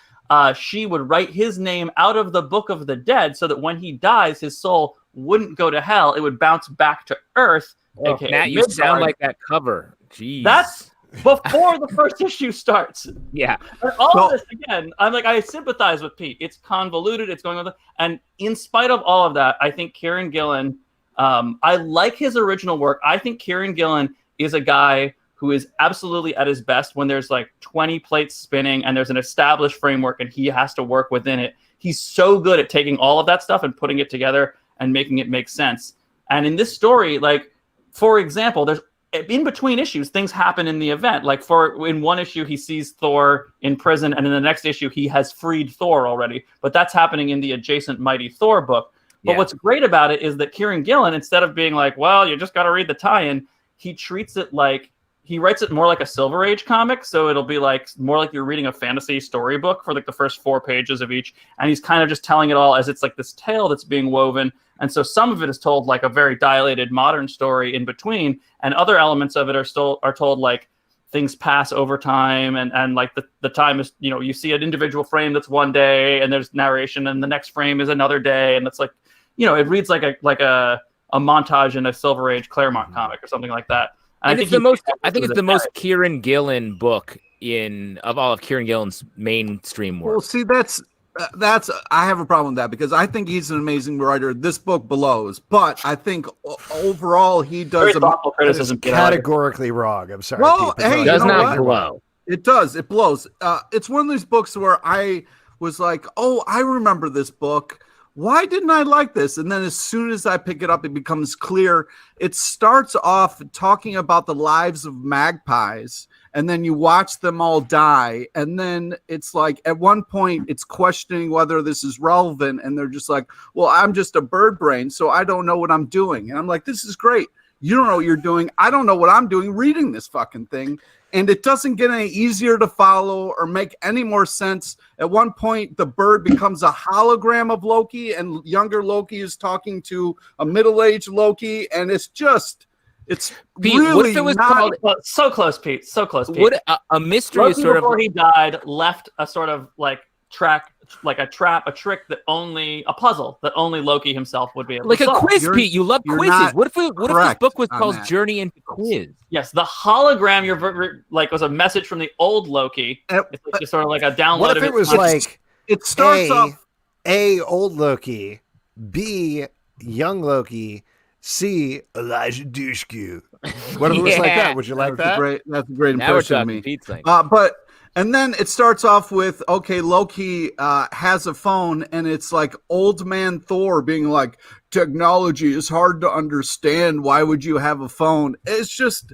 she would write his name out of the Book of the Dead, so that when he dies, his soul wouldn't go to hell; it would bounce back to Earth. Okay, Matt, you sound like that cover. Jeez. That's before the first issue starts. Yeah. And all this, again, I'm like, I sympathize with Pete. It's convoluted. It's going on. And in spite of all of that, I think Kieran Gillen, I like his original work. I think Kieran Gillen is a guy who is absolutely at his best when there's like 20 plates spinning and there's an established framework and he has to work within it. He's so good at taking all of that stuff and putting it together and making it make sense. And in this story, like, for example, there's in between issues, things happen in the event. Like in one issue, he sees Thor in prison, and in the next issue, he has freed Thor already. But that's happening in the adjacent Mighty Thor book. But what's great about it is that Kieran Gillen, instead of being like, well, you just got to read the tie-in, he treats it like, he writes it more like a Silver Age comic. So it'll be like more like you're reading a fantasy storybook for like the first 4 pages of each. And he's kind of just telling it all as it's like this tale that's being woven. And so some of it is told like a very dilated modern story in between, and other elements of it are told like things pass over time, and like the time is, you see an individual frame that's one day, and there's narration, and the next frame is another day, and it's like, it reads like a montage in a Silver Age Claremont comic or something like that. And I think it's the most Kieran Gillen book of all of Kieran Gillen's mainstream work. Well, see, that's I have a problem with that because I think he's an amazing writer. This book blows, but I think overall he does very thoughtful criticism. Categorically wrong. I'm sorry. Well, hey, it does not blow. It does. It blows. It's one of those books where I was like, oh, I remember this book. Why didn't I like this? And then as soon as I pick it up, it becomes clear. It starts off talking about the lives of magpies, and then you watch them all die. And then it's like, at one point, it's questioning whether this is relevant. And they're just like, well, I'm just a bird brain, so I don't know what I'm doing. And I'm like, this is great. You don't know what you're doing. I don't know what I'm doing reading this fucking thing. And it doesn't get any easier to follow or make any more sense. At one point, the bird becomes a hologram of Loki, and younger Loki is talking to a middle-aged Loki, and it's Pete, really what if it was called so close, Pete. So close, Pete. What a mystery Loki is sort before of he died left a sort of like a trick a puzzle that only Loki himself would be able like to solve. A quiz, Pete. You love quizzes. What if this book was called Journey into Quiz? Yes, the hologram was a message from the old Loki. It's like just sort of like a download. What if it was like it starts off A, old Loki, B, young Loki, C, Elijah Dushku. What if it was like that? Would you like that? That's a great Now impression of me. Pete's thing. And then it starts off with, okay, Loki has a phone, and it's like old man Thor being like, technology is hard to understand. Why would you have a phone? It's just,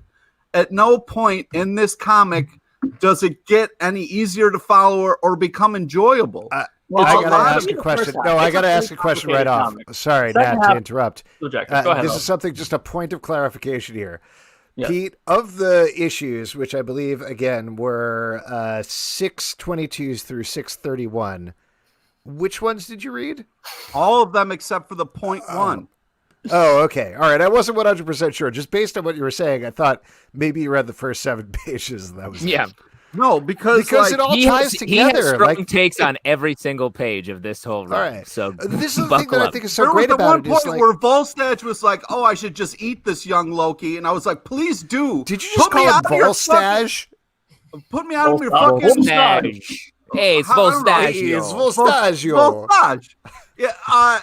at no point in this comic does it get any easier to follow or become enjoyable. I got to ask a question. No, I got to ask a question right off. Sorry, Nat, to interrupt. Go ahead, this is something, just a point of clarification here. Yes. Pete, of the issues, which I believe, again, were 622s through 631, which ones did you read? All of them except for the point one. Oh, okay. All right. I wasn't 100% sure. Just based on what you were saying, I thought maybe you read the first 7 pages. And that was yeah. No, because it all ties together. He has strong takes on every single page of this whole run. Right. So this is the thing that I think is so there great was about one it. Point where Volstagg was like, "Oh, I should just eat this young Loki," and I was like, "Please do." Did you just call him Volstagg? Put me out of your fucking Volstagg. Hey, it's Volstagg. It's Volstagg. Volstagg. Yeah.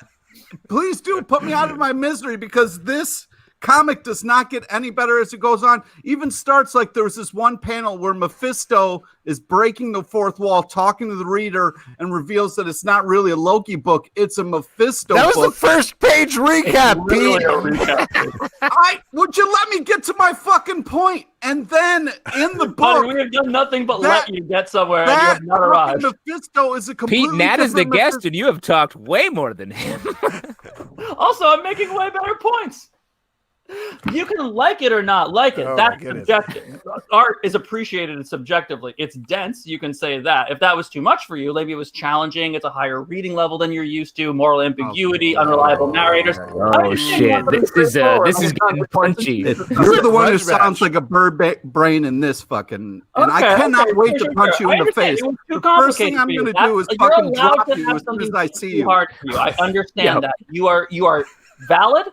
Please do put me out of my misery, because this comic does not get any better as it goes on. Even starts like there was this one panel where Mephisto is breaking the fourth wall, talking to the reader, and reveals that it's not really a Loki book, it's a Mephisto book. That was the first page recap, Pete. Would you let me get to my fucking point? And then in the book, we have done nothing but let you get somewhere, and you have not arrived. Mephisto is a completely Pete, Nat is the different guest, and you have talked way more than him. Also, I'm making way better points. You can like it or not like it. That's subjective. Art is appreciated subjectively. It's dense. You can say that. If that was too much for you, maybe it was challenging. It's a higher reading level than you're used to. Moral ambiguity, unreliable narrators. Oh shit! This is getting punchy. You're the one who sounds like a bird brain in this fucking. And I cannot wait to punch you in the face. The first thing I'm going to do is fucking drop you as soon as I see you. I understand that you are valid.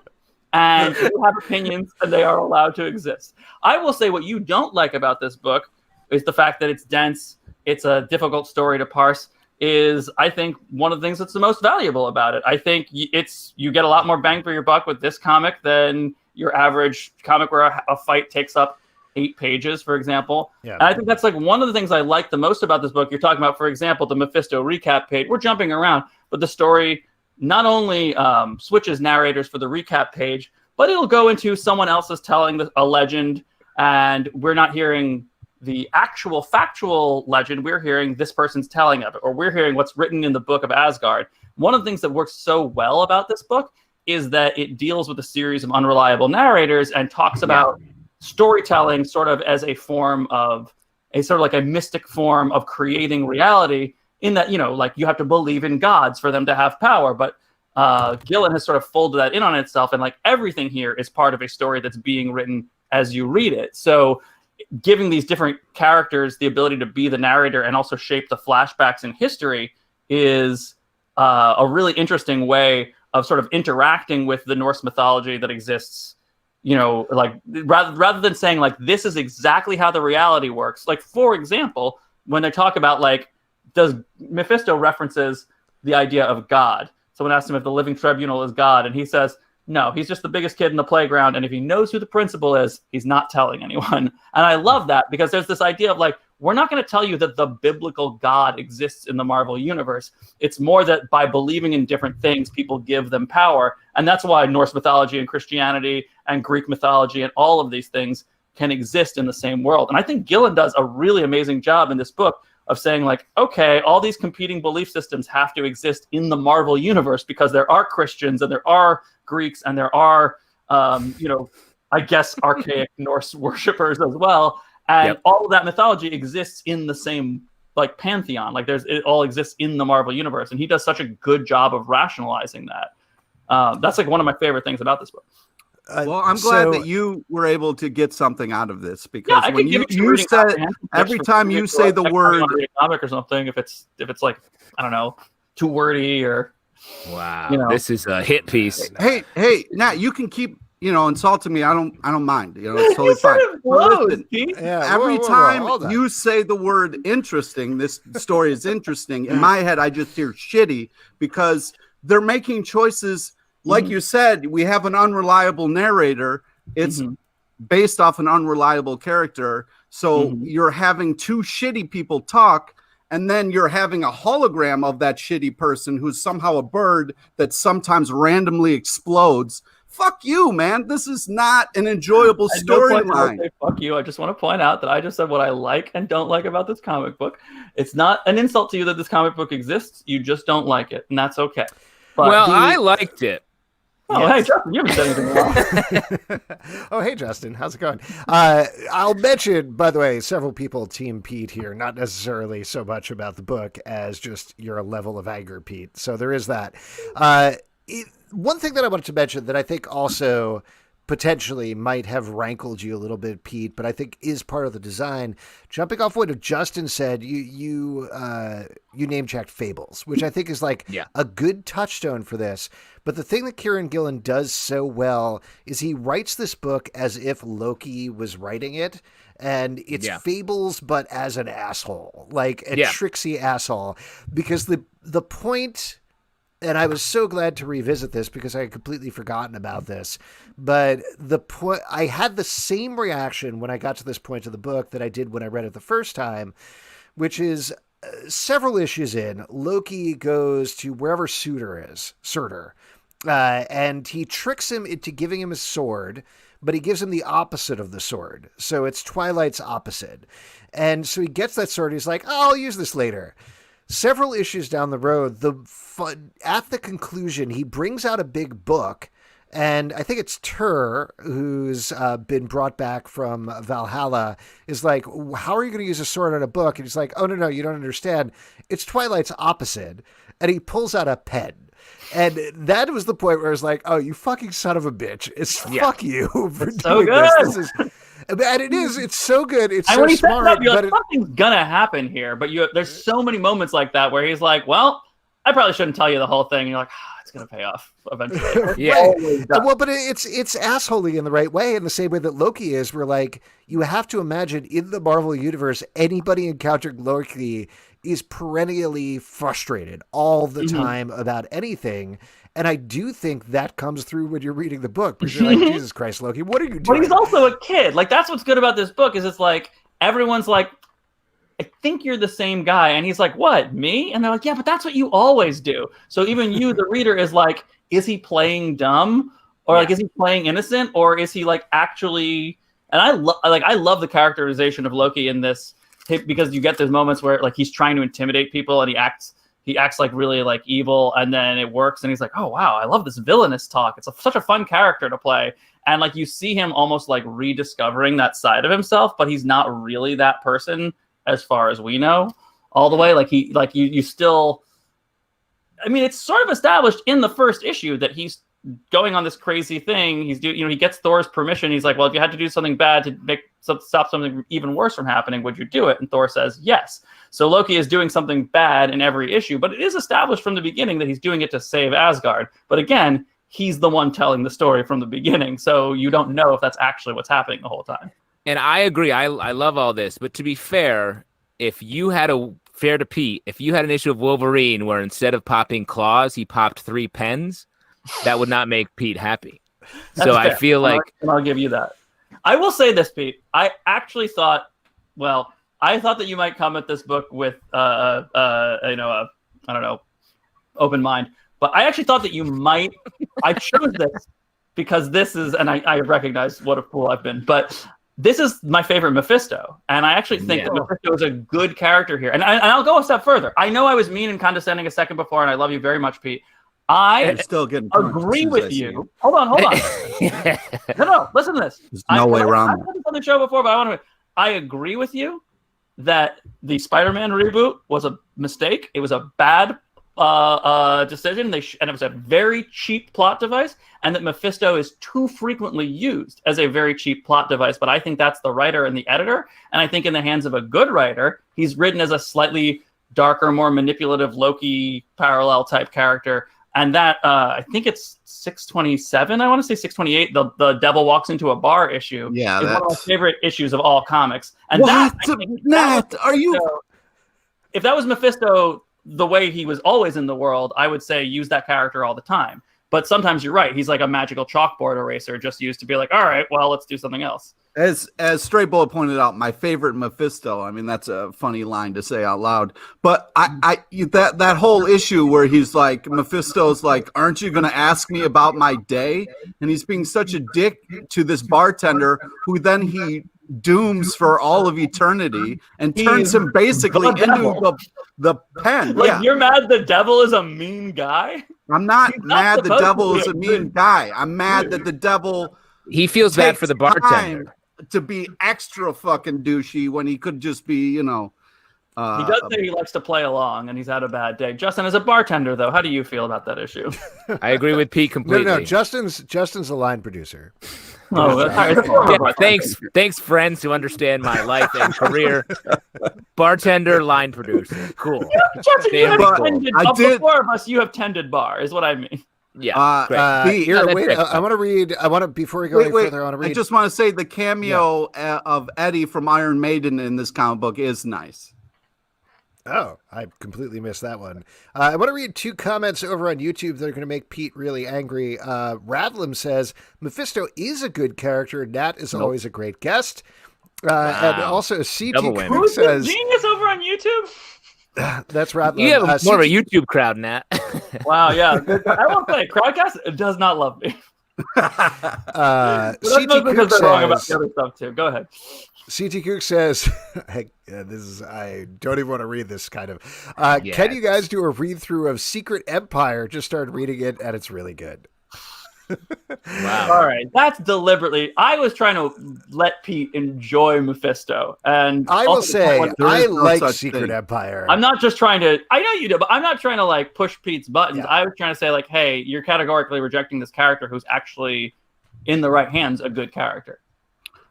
And you have opinions, and they are allowed to exist. I will say what you don't like about this book is the fact that it's dense, it's a difficult story to parse, is, I think, one of the things that's the most valuable about it. I think you get a lot more bang for your buck with this comic than your average comic where a fight takes up 8 pages, for example. Yeah. And I think that's like one of the things I like the most about this book. You're talking about, for example, the Mephisto recap page. We're jumping around, but the story not only switches narrators for the recap page, but it'll go into someone else's telling a legend, and we're not hearing the actual factual legend. We're hearing this person's telling of it, or we're hearing what's written in the Book of Asgard. One of the things that works so well about this book is that it deals with a series of unreliable narrators and talks about storytelling sort of as a form of a mystic form of creating reality, in that, like, you have to believe in gods for them to have power. But Gillen has sort of folded that in on itself, and like everything here is part of a story that's being written as you read it. So giving these different characters the ability to be the narrator and also shape the flashbacks in history is a really interesting way of sort of interacting with the Norse mythology that exists, you know, like rather than saying like, this is exactly how the reality works. Like, for example, when they talk about like, does Mephisto references the idea of God? Someone asked him if the living tribunal is God, and he says, no, he's just the biggest kid in the playground, and if he knows who the principal is, he's not telling anyone. And I love that, because there's this idea of like, we're not going to tell you that the biblical God exists in the Marvel universe. It's more that by believing in different things, people give them power. And that's why Norse mythology and Christianity and Greek mythology and all of these things can exist in the same world. And I think Gillen does a really amazing job in this book of saying like, okay, all these competing belief systems have to exist in the Marvel universe because there are Christians and there are Greeks and there are, you know, I guess archaic Norse worshippers as well. And all of that mythology exists in the same like pantheon. Like it all exists in the Marvel universe. And he does such a good job of rationalizing that. That's like one of my favorite things about this book. Well, I'm glad that you were able to get something out of this, because when you said every time you say the word comic or something, if it's like, I don't know, too wordy or wow, you know. This is a hit piece. Hey, Nat, you can keep insulting me. I don't mind. It's totally fine. Listen, every time you say the word interesting, this story is interesting. In my head, I just hear shitty, because they're making choices. Like you said, we have an unreliable narrator. It's based off an unreliable character. So you're having two shitty people talk, and then you're having a hologram of that shitty person who's somehow a bird that sometimes randomly explodes. Fuck you, man. This is not an enjoyable storyline. Fuck you. I just want to point out that I just said what I like and don't like about this comic book. It's not an insult to you that this comic book exists. You just don't like it, and that's okay. But I liked it. Oh, hey, Justin, you haven't said anything wrong. Oh, hey, Justin. How's it going? I'll mention, by the way, several people Team Pete here, not necessarily so much about the book as just your level of anger, Pete. So there is that. One thing that I wanted to mention that I think also potentially might have rankled you a little bit, Pete, but I think is part of the design. Jumping off what Justin said, you name-checked Fables, which I think is like a good touchstone for this. But the thing that Kieran Gillen does so well is he writes this book as if Loki was writing it. And it's Fables, but as an asshole, like a tricksy asshole. Because the point... And I was so glad to revisit this because I had completely forgotten about this. But the point, I had the same reaction when I got to this point of the book that I did when I read it the first time, which is several issues in, Loki goes to wherever Surtur, and he tricks him into giving him a sword, but he gives him the opposite of the sword. So it's Twilight's opposite. And so he gets that sword. He's like, oh, I'll use this later. Several issues down the road, at the conclusion, he brings out a big book, and I think it's Tur, who's been brought back from Valhalla, is like, how are you going to use a sword on a book? And he's like, oh, no, you don't understand. It's Twilight's opposite. And he pulls out a pen. And that was the point where I was like, oh, you fucking son of a bitch. Fuck you for doing this. And it's so good. It's so smart. But something's gonna happen here. But there's so many moments like that where he's like, well, I probably shouldn't tell you the whole thing. And you're like, it's gonna pay off eventually. Well, but it's assholey in the right way, in the same way that Loki is. Where like you have to imagine in the Marvel universe, anybody encountering Loki is perennially frustrated all the time about anything. And I do think that comes through when you're reading the book, because you're like, Jesus Christ, Loki, what are you doing? But he's also a kid. Like, that's what's good about this book, is it's like, everyone's like, I think you're the same guy. And he's like, what, me? And they're like, yeah, but that's what you always do. So even you, the reader, is like, is he playing dumb? Or like, is he playing innocent? Or is he like actually... And I love the characterization of Loki in this, because you get those moments where like he's trying to intimidate people and he acts like really like evil, and then it works, and he's like, oh wow, I love this villainous talk. It's such a fun character to play. And like you see him almost like rediscovering that side of himself, but he's not really that person as far as we know all the way. Like you still, I mean, it's sort of established in the first issue that he's going on this crazy thing. He gets Thor's permission. He's like, well, if you had to do something bad to stop something even worse from happening, would you do it? And Thor says yes. So Loki is doing something bad in every issue, but it is established from the beginning that he's doing it to save Asgard. But again, he's the one telling the story from the beginning, so you don't know if that's actually what's happening the whole time. And I agree. I love all this, but to be fair, if you had to Pete, if you had an issue of Wolverine where instead of popping claws, he popped 3 pens, that would not make Pete happy. That's so fair. I feel like... And I'll give you that. I will say this, Pete. I actually thought, I thought that you might come at this book with, I don't know, open mind. But I actually thought that you might... I chose this because this is, and I recognize what a fool I've been, but this is my favorite Mephisto. And I actually think that Mephisto is a good character here. And I'll go a step further. I know I was mean and condescending a second before, and I love you very much, Pete. I still getting agree with you. Hold on. No, listen to this. There's no way around I've said this on the show before, but I agree with you that the Spider-Man reboot was a mistake. It was a bad decision, and it was a very cheap plot device, and that Mephisto is too frequently used as a very cheap plot device. But I think that's the writer and the editor, and I think in the hands of a good writer, he's written as a slightly darker, more manipulative Loki parallel type character. And that, I think it's 627, I want to say 628, the Devil Walks into a Bar issue. Yeah, is one of my favorite issues of all comics. And what? Nat, are you... If that was Mephisto the way he was always in the world, I would say use that character all the time. But sometimes you're right. He's like a magical chalkboard eraser just used to be like, all right, well, let's do something else. As Stray Bullet pointed out, my favorite Mephisto. I mean, that's a funny line to say out loud. But that whole issue where he's like, Mephisto's like, aren't you going to ask me about my day? And he's being such a dick to this bartender who then he dooms for all of eternity and turns him basically into the pen. Like, you're mad the devil is a mean guy? I'm not mad the devil is a mean guy. I'm mad that the devil... He feels bad for the bartender. To be extra fucking douchey when he could just be, he does say he likes to play along and he's had a bad day. Justin, as a bartender, though, how do you feel about that issue? I agree with Pete completely. No, Justin's the line producer. Thanks, friends who understand my life and career. Bartender, line producer, cool. Justin, you have tended, of the four of us, you have tended bar, is what I mean. Yeah. Before we go any further, I want to read. I just want to say the cameo of Eddie from Iron Maiden in this comic book is nice. Oh, I completely missed that one. I want to read 2 comments over on YouTube that are going to make Pete really angry. Radlam says, Mephisto is a good character. Nat is always a great guest. And also CT Cook says... genius over on YouTube? That's Radlam. You have more of a YouTube crowd, Nat. Wow, yeah. I won't play. Crowdcast does not love me. CT Cook says, wrong about the other stuff too. Go ahead. CT Cook says, I don't even want to read this kind of. Can you guys do a read through of Secret Empire? Just started reading it and it's really good. Wow. All right. That's deliberately. I was trying to let Pete enjoy Mephisto. And I will say, I like Secret Empire. I'm not just trying to, I know you do, but I'm not trying to like push Pete's buttons. Yeah. I was trying to say like, hey, you're categorically rejecting this character who's actually in the right hands, a good character.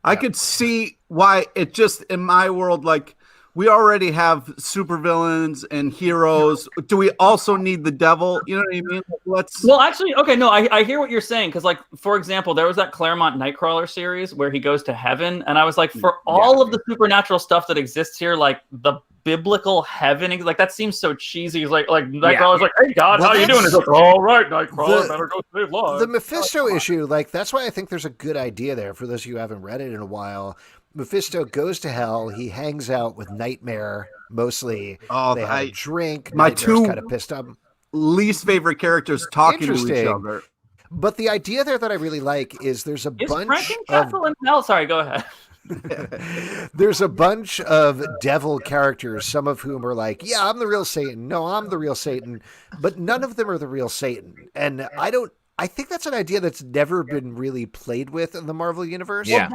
I could see why it just, in my world, like, we already have supervillains and heroes. Do we also need the devil? You know what I mean? Well, actually, okay, no, I hear what you're saying. Because, like, for example, there was that Claremont Nightcrawler series where he goes to heaven. And I was like, for all of the supernatural stuff that exists here, like, the biblical heaven, like, that seems so cheesy. He's like Nightcrawler's like, hey, God, how you doing? He's like, all right, Nightcrawler, better go save lives. The Mephisto issue, like, that's why I think there's a good idea there for those of you who haven't read it in a while. Mephisto goes to hell. He hangs out with Nightmare mostly. Oh, they have a drink. My Nightmare's two kind of pissed up. Least favorite characters talking to each other. But the idea there that I really like is there's a bunch Frankencastle in hell? Sorry, go ahead. There's a bunch of devil characters, some of whom are like, yeah, I'm the real Satan. No, I'm the real Satan. But none of them are the real Satan. And I think that's an idea that's never been really played with in the Marvel universe. Yeah,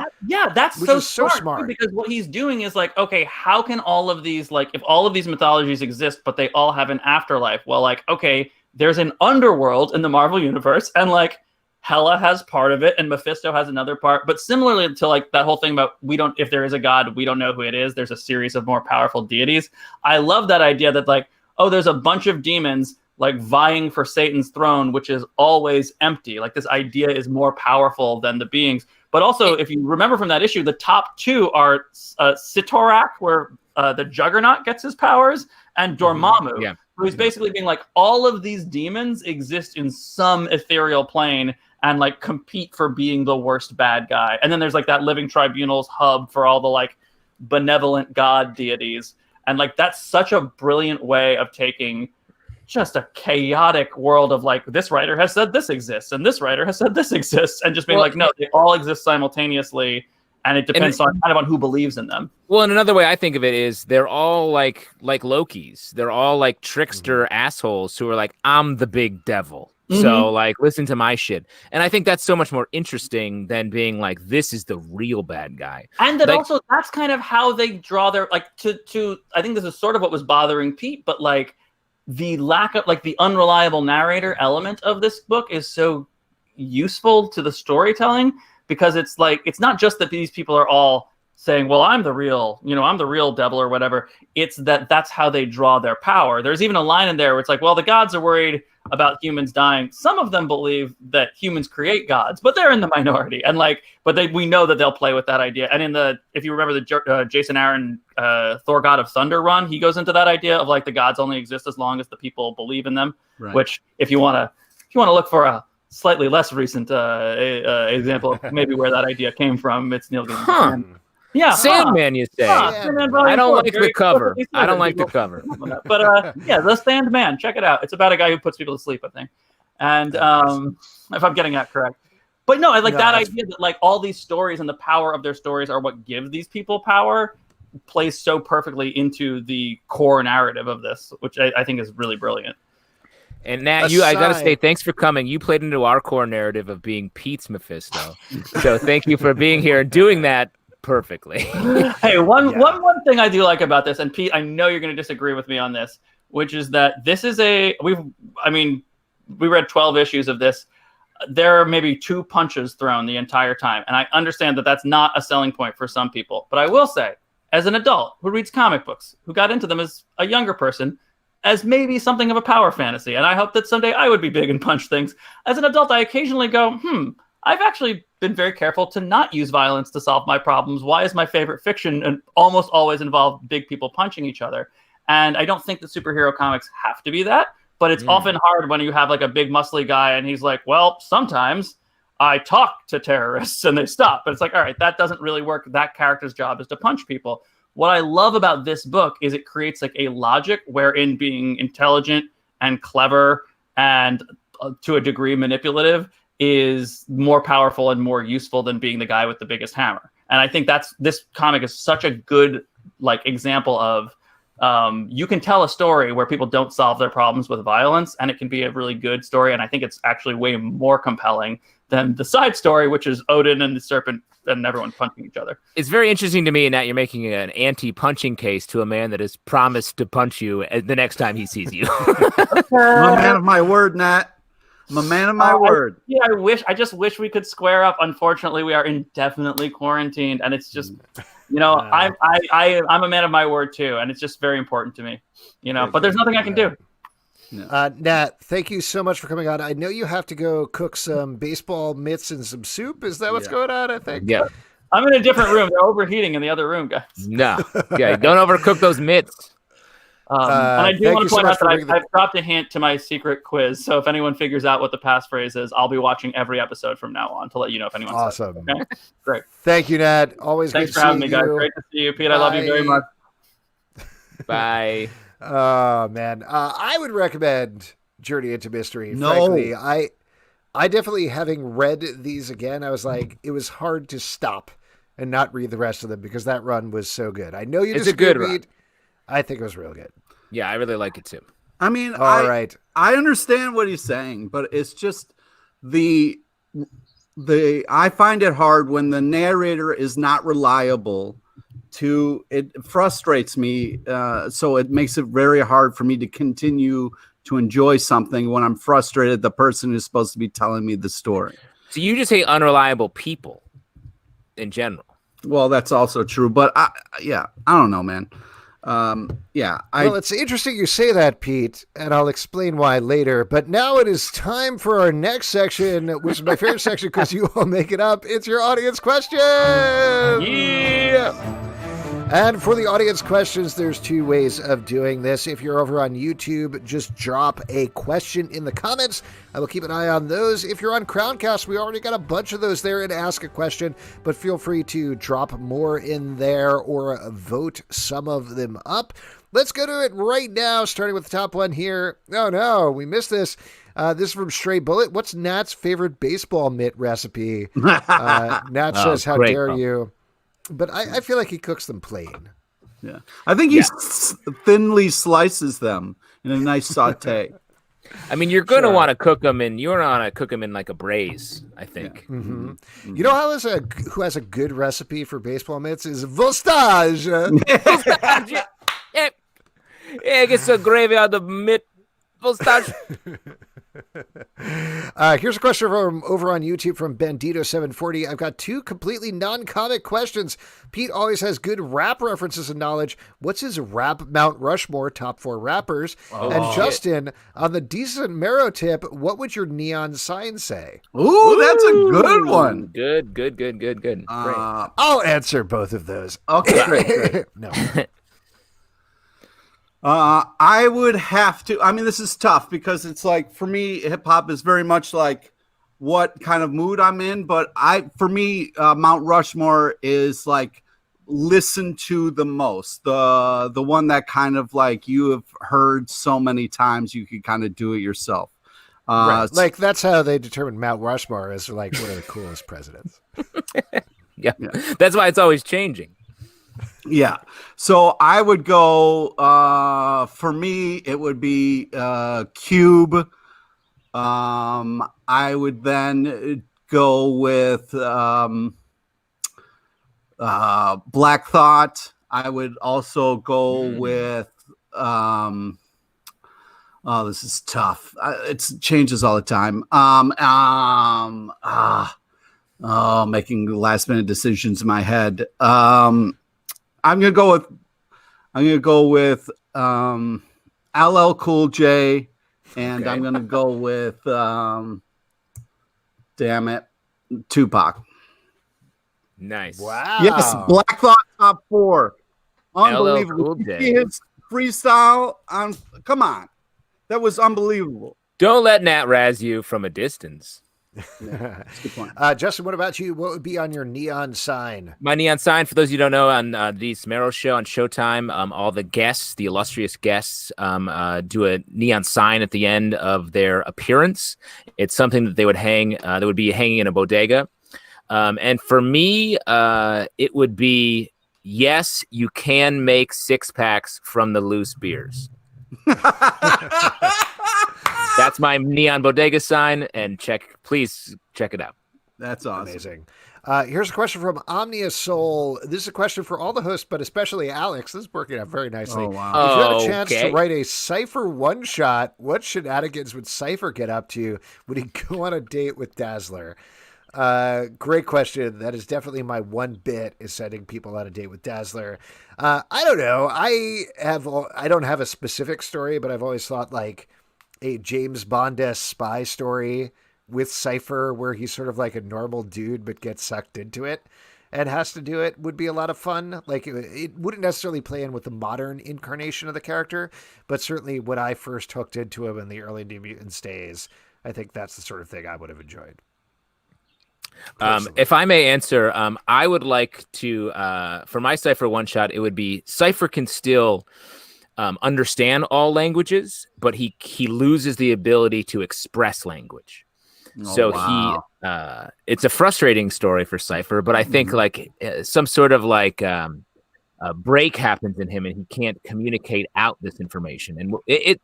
that's so smart. Because what he's doing is like, okay, how can all of these, like, if all of these mythologies exist, but they all have an afterlife? Well, like, okay, there's an underworld in the Marvel universe, and like Hela has part of it and Mephisto has another part. But similarly to like that whole thing about if there is a god, we don't know who it is. There's a series of more powerful deities. I love that idea that like, oh, there's a bunch of demons like vying for Satan's throne, which is always empty. Like this idea is more powerful than the beings. But also, if you remember from that issue, the top two are Sitorak, where the Juggernaut gets his powers, and Dormammu. Yeah. So he's basically being like, all of these demons exist in some ethereal plane and like compete for being the worst bad guy. And then there's like that Living Tribunal's hub for all the like benevolent god deities. And like that's such a brilliant way of taking just a chaotic world of like, this writer has said this exists and this writer has said this exists, and just being like, no, they all exist simultaneously, and it depends on kind of on who believes in them. Well, and another way I think of it is they're all like Lokis. They're all like trickster assholes who are like, I'm the big devil. So like, listen to my shit. And I think that's so much more interesting than being like, this is the real bad guy. And that like, also, that's kind of how they draw their, like, to I think this is sort of what was bothering Pete, but like the lack of, like, the unreliable narrator element of this book is so useful to the storytelling, because it's like, it's not just that these people are all saying, well, I'm the real devil or whatever. It's that that's how they draw their power. There's even a line in there where it's like, well, the gods are worried about humans dying. Some of them believe that humans create gods, but they're in the minority. And like, we know that they'll play with that idea. And if you remember the Jason Aaron Thor God of Thunder run, he goes into that idea of like the gods only exist as long as the people believe in them. Right. Which, if you want to look for a slightly less recent example of maybe where that idea came from, it's Neil Gaiman. Yeah, Sandman, you say? Yeah. I don't like the cover. I don't like the cover. But yeah, The Sandman. Check it out. It's about a guy who puts people to sleep, I think. And if I'm getting that correct. But no, I like that idea that like all these stories and the power of their stories are what give these people power, plays so perfectly into the core narrative of this, which I think is really brilliant. And Nat, I got to say, thanks for coming. You played into our core narrative of being Pete's Mephisto. So thank you for being here and doing that perfectly. Hey, one thing I do like about this, and Pete, I know you're going to disagree with me on this, which is that this is we read 12 issues of this. There are maybe 2 punches thrown the entire time, and I understand that that's not a selling point for some people. But I will say, as an adult who reads comic books, who got into them as a younger person, as maybe something of a power fantasy, and I hope that someday I would be big and punch things. As an adult, I occasionally go, I've actually been very careful to not use violence to solve my problems. Why is my favorite fiction and almost always involve big people punching each other? And I don't think that superhero comics have to be that, but it's often hard when you have like a big muscly guy and he's like, well, sometimes I talk to terrorists and they stop. But it's like, all right, that doesn't really work. That character's job is to punch people. What I love about this book is it creates like a logic wherein being intelligent and clever and to a degree manipulative is more powerful and more useful than being the guy with the biggest hammer. And I think this comic is such a good like example of you can tell a story where people don't solve their problems with violence, and it can be a really good story. And I think it's actually way more compelling than the side story, which is Odin and the serpent and everyone punching each other. It's very interesting to me, Nat, you're making an anti-punching case to a man that has promised to punch you the next time he sees you. I'm a man of my word, Nat. I'm a man of my word. I just wish we could square up. Unfortunately, we are indefinitely quarantined, and it's just, I'm a man of my word too, and it's just very important to me, but there's nothing I can do. No. Nat, thank you so much for coming on. I know you have to go cook some baseball mitts and some soup. Is that what's going on? I think. Yeah. I'm in a different room. They're overheating in the other room, guys. No. Yeah. Don't overcook those mitts. And I do want to point out that I've dropped a hint to my secret quiz. So if anyone figures out what the passphrase is, I'll be watching every episode from now on to let you know if anyone's awesome. Okay? Great. Thank you, Nat. Always Thanks good for having me, you. guys. Great to see you, Pete. Bye. I love you very much. Bye. Oh man, I would recommend Journey into Mystery. Frankly, I definitely, having read these again, I was like, it was hard to stop and not read the rest of them because that run was so good. I know it's a good run. I think it was real good. Yeah, I really like it too. I mean, right. I understand what he's saying, but it's just I find it hard when the narrator is not reliable. It frustrates me, so it makes it very hard for me to continue to enjoy something when I'm frustrated the person who's supposed to be telling me the story. So you just hate unreliable people in general. Well, that's also true, but I don't know, man. Well, it's interesting you say that, Pete, and I'll explain why later. But now it is time for our next section, which is my favorite section because you all make it up. It's your audience question. Yeah. And for the audience questions, there's two ways of doing this. If you're over on YouTube, just drop a question in the comments. I will keep an eye on those. If you're on Crowncast, we already got a bunch of those there, and ask a question, but feel free to drop more in there or vote some of them up. Let's go to it right now, starting with the top one here. Oh no, we missed this. This is from Stray Bullet. What's Nat's favorite baseball mitt recipe? Nat says, how dare you? But I feel like he cooks them plain. Yeah, I think he thinly slices them in a nice saute. I mean, you're going to want to cook them, and you're going to cook them in like a braise, I think. Yeah. Mm-hmm. Mm-hmm. You know who has a good recipe for baseball mitts is Vostage. Yeah, get some gravy out of the mitt. Vostage. Here's a question from over on YouTube from Bandito740. I've got two completely non-comic questions. Pete always has good rap references and knowledge. What's his rap Mount Rushmore top 4 rappers? And Justin, on the decent marrow tip, what would your neon sign say? Ooh, that's a good one. Good. Great. I'll answer both of those. Okay, great. No. I would have to. I mean, this is tough because it's like, for me, hip hop is very much like what kind of mood I'm in. But for me, Mount Rushmore is like listen to the most, the one that kind of like you have heard so many times you could kind of do it yourself. Right. Like that's how they determine Mount Rushmore as like one of the coolest presidents. Yeah, that's why it's always changing. Yeah. So I would go, for me, it would be Cube. I would then go with Black Thought. I would also go with, this is tough. It changes all the time. Making last minute decisions in my head. I'm gonna go with LL Cool J, and okay. I'm gonna go with Tupac. Nice. Wow. Yes, Black Thought top 4. Unbelievable. LL Cool J. His freestyle on. Come on, that was unbelievable. Don't let Nat razz you from a distance. Yeah, that's a good point. Justin, what about you? What would be on your neon sign? My neon sign, for those of you who don't know, on the Samaro show on Showtime, all the guests, the illustrious guests, do a neon sign at the end of their appearance. It's something that they would hang, that would be hanging in a bodega. And for me, it would be, yes, you can make 6-packs from the loose beers. That's my neon bodega sign, and please check it out. That's awesome. Amazing. Here's a question from Omnia Soul. This is a question for all the hosts, but especially Alex. This is working out very nicely. Oh, wow. If you had a chance to write a Cypher one-shot, what shenanigans would Cypher get up to? Would he go on a date with Dazzler? Great question. That is definitely my one bit, is sending people on a date with Dazzler. I don't know. I don't have a specific story, but I've always thought like a James Bond-esque spy story with Cypher where he's sort of like a normal dude but gets sucked into it and has to do it would be a lot of fun. Like it wouldn't necessarily play in with the modern incarnation of the character, but certainly when I first hooked into him in the early New Mutants days, I think that's the sort of thing I would have enjoyed. If I may answer, I would like to, for my Cypher one-shot, it would be Cypher can still understand all languages, but he loses the ability to express language. It's a frustrating story for Cypher, but I think like some sort of like a break happens in him and he can't communicate out this information. And it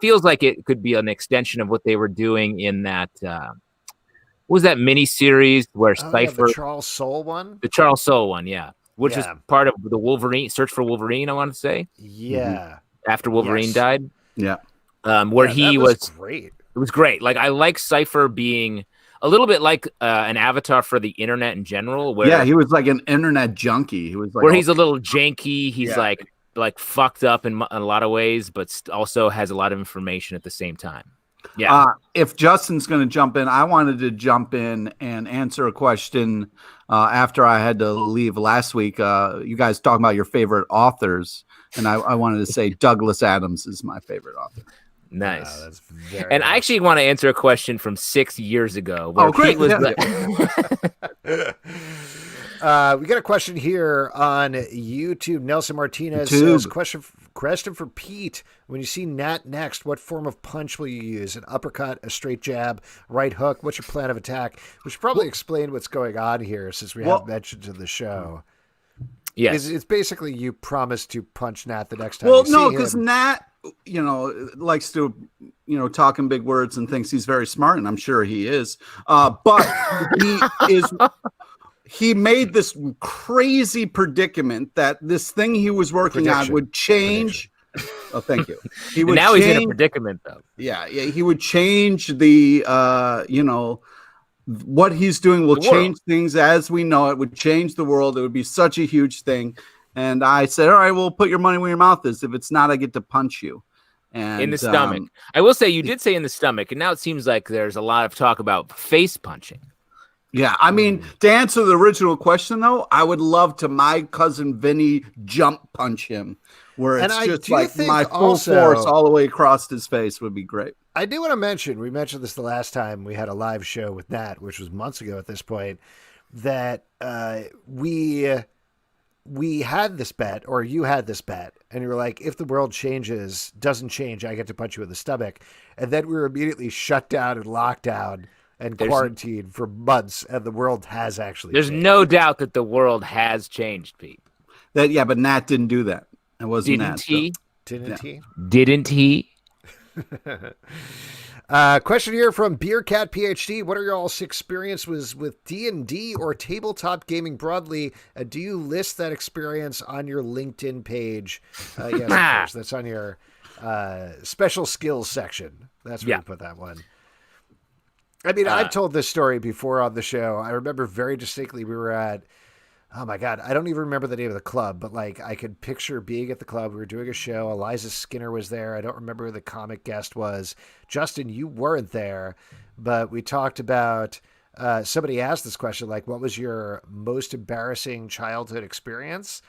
feels like it could be an extension of what they were doing in that, what was that mini series where Cypher, the Charles Soule one? The Charles Soule one, yeah. Which is part of the Wolverine, Search for Wolverine, I want to say. Yeah. After Wolverine died. Yeah. where he was great. It was great. Like, I like Cypher being a little bit like an avatar for the internet in general. Where he was like an internet junkie. He was like, where he's a little janky. He's like fucked up in a lot of ways, but also has a lot of information at the same time. Yeah. If Justin's going to jump in, I wanted to jump in and answer a question after I had to leave last week. You guys talking about your favorite authors, and I wanted to say Douglas Adams is my favorite author. Nice. Wow, that's very and nice. I actually want to answer a question from 6 years ago. Where great. Pete was we got a question here on YouTube. Nelson Martinez says, question for Pete. When you see Nat next, what form of punch will you use? An uppercut, a straight jab, right hook? What's your plan of attack? We should probably explain what's going on here since we have mentioned to the show. Yes. It's basically you promise to punch Nat the next time Well, you see him. no, because Nat, likes to, talk in big words and thinks he's very smart, and I'm sure he is. But he made this crazy predicament that this thing he was working on would change. Oh, thank you. He would now he's in a predicament, though. Yeah, he would change the, what he's doing will change things as we know it, would change the world. It would be such a huge thing. And I said, all right, well, put your money where your mouth is. If it's not, I get to punch you. And, in the stomach. I will say you did say in the stomach, and now it seems like there's a lot of talk about face punching. Yeah, I mean, to answer the original question, though, I would love to my cousin Vinny jump punch him, where it's just like my full force all the way across his face would be great. I do want to mention, we mentioned this the last time we had a live show with Nat, which was months ago at this point, that we had this bet, or you had this bet, and you were like, if the world doesn't change, I get to punch you in the stomach. And then we were immediately shut down and locked down and quarantined for months, and the world has actually There's changed. no doubt that the world has changed, Pete. But Nat didn't do that. It wasn't Didn't Nat. he? Didn't he? Didn't he? Question here from Beercat PhD. What are y'all's experiences with D&D or tabletop gaming broadly? Do you list that experience on your LinkedIn page? Yes, of course. That's on your special skills section. That's where you put that one. I mean, I've told this story before on the show. I remember very distinctly we were at, oh my God, I don't even remember the name of the club, but like I could picture being at the club. We were doing a show. Eliza Skinner was there. I don't remember who the comic guest was. Justin, you weren't there, but we talked about, somebody asked this question, like, what was your most embarrassing childhood experience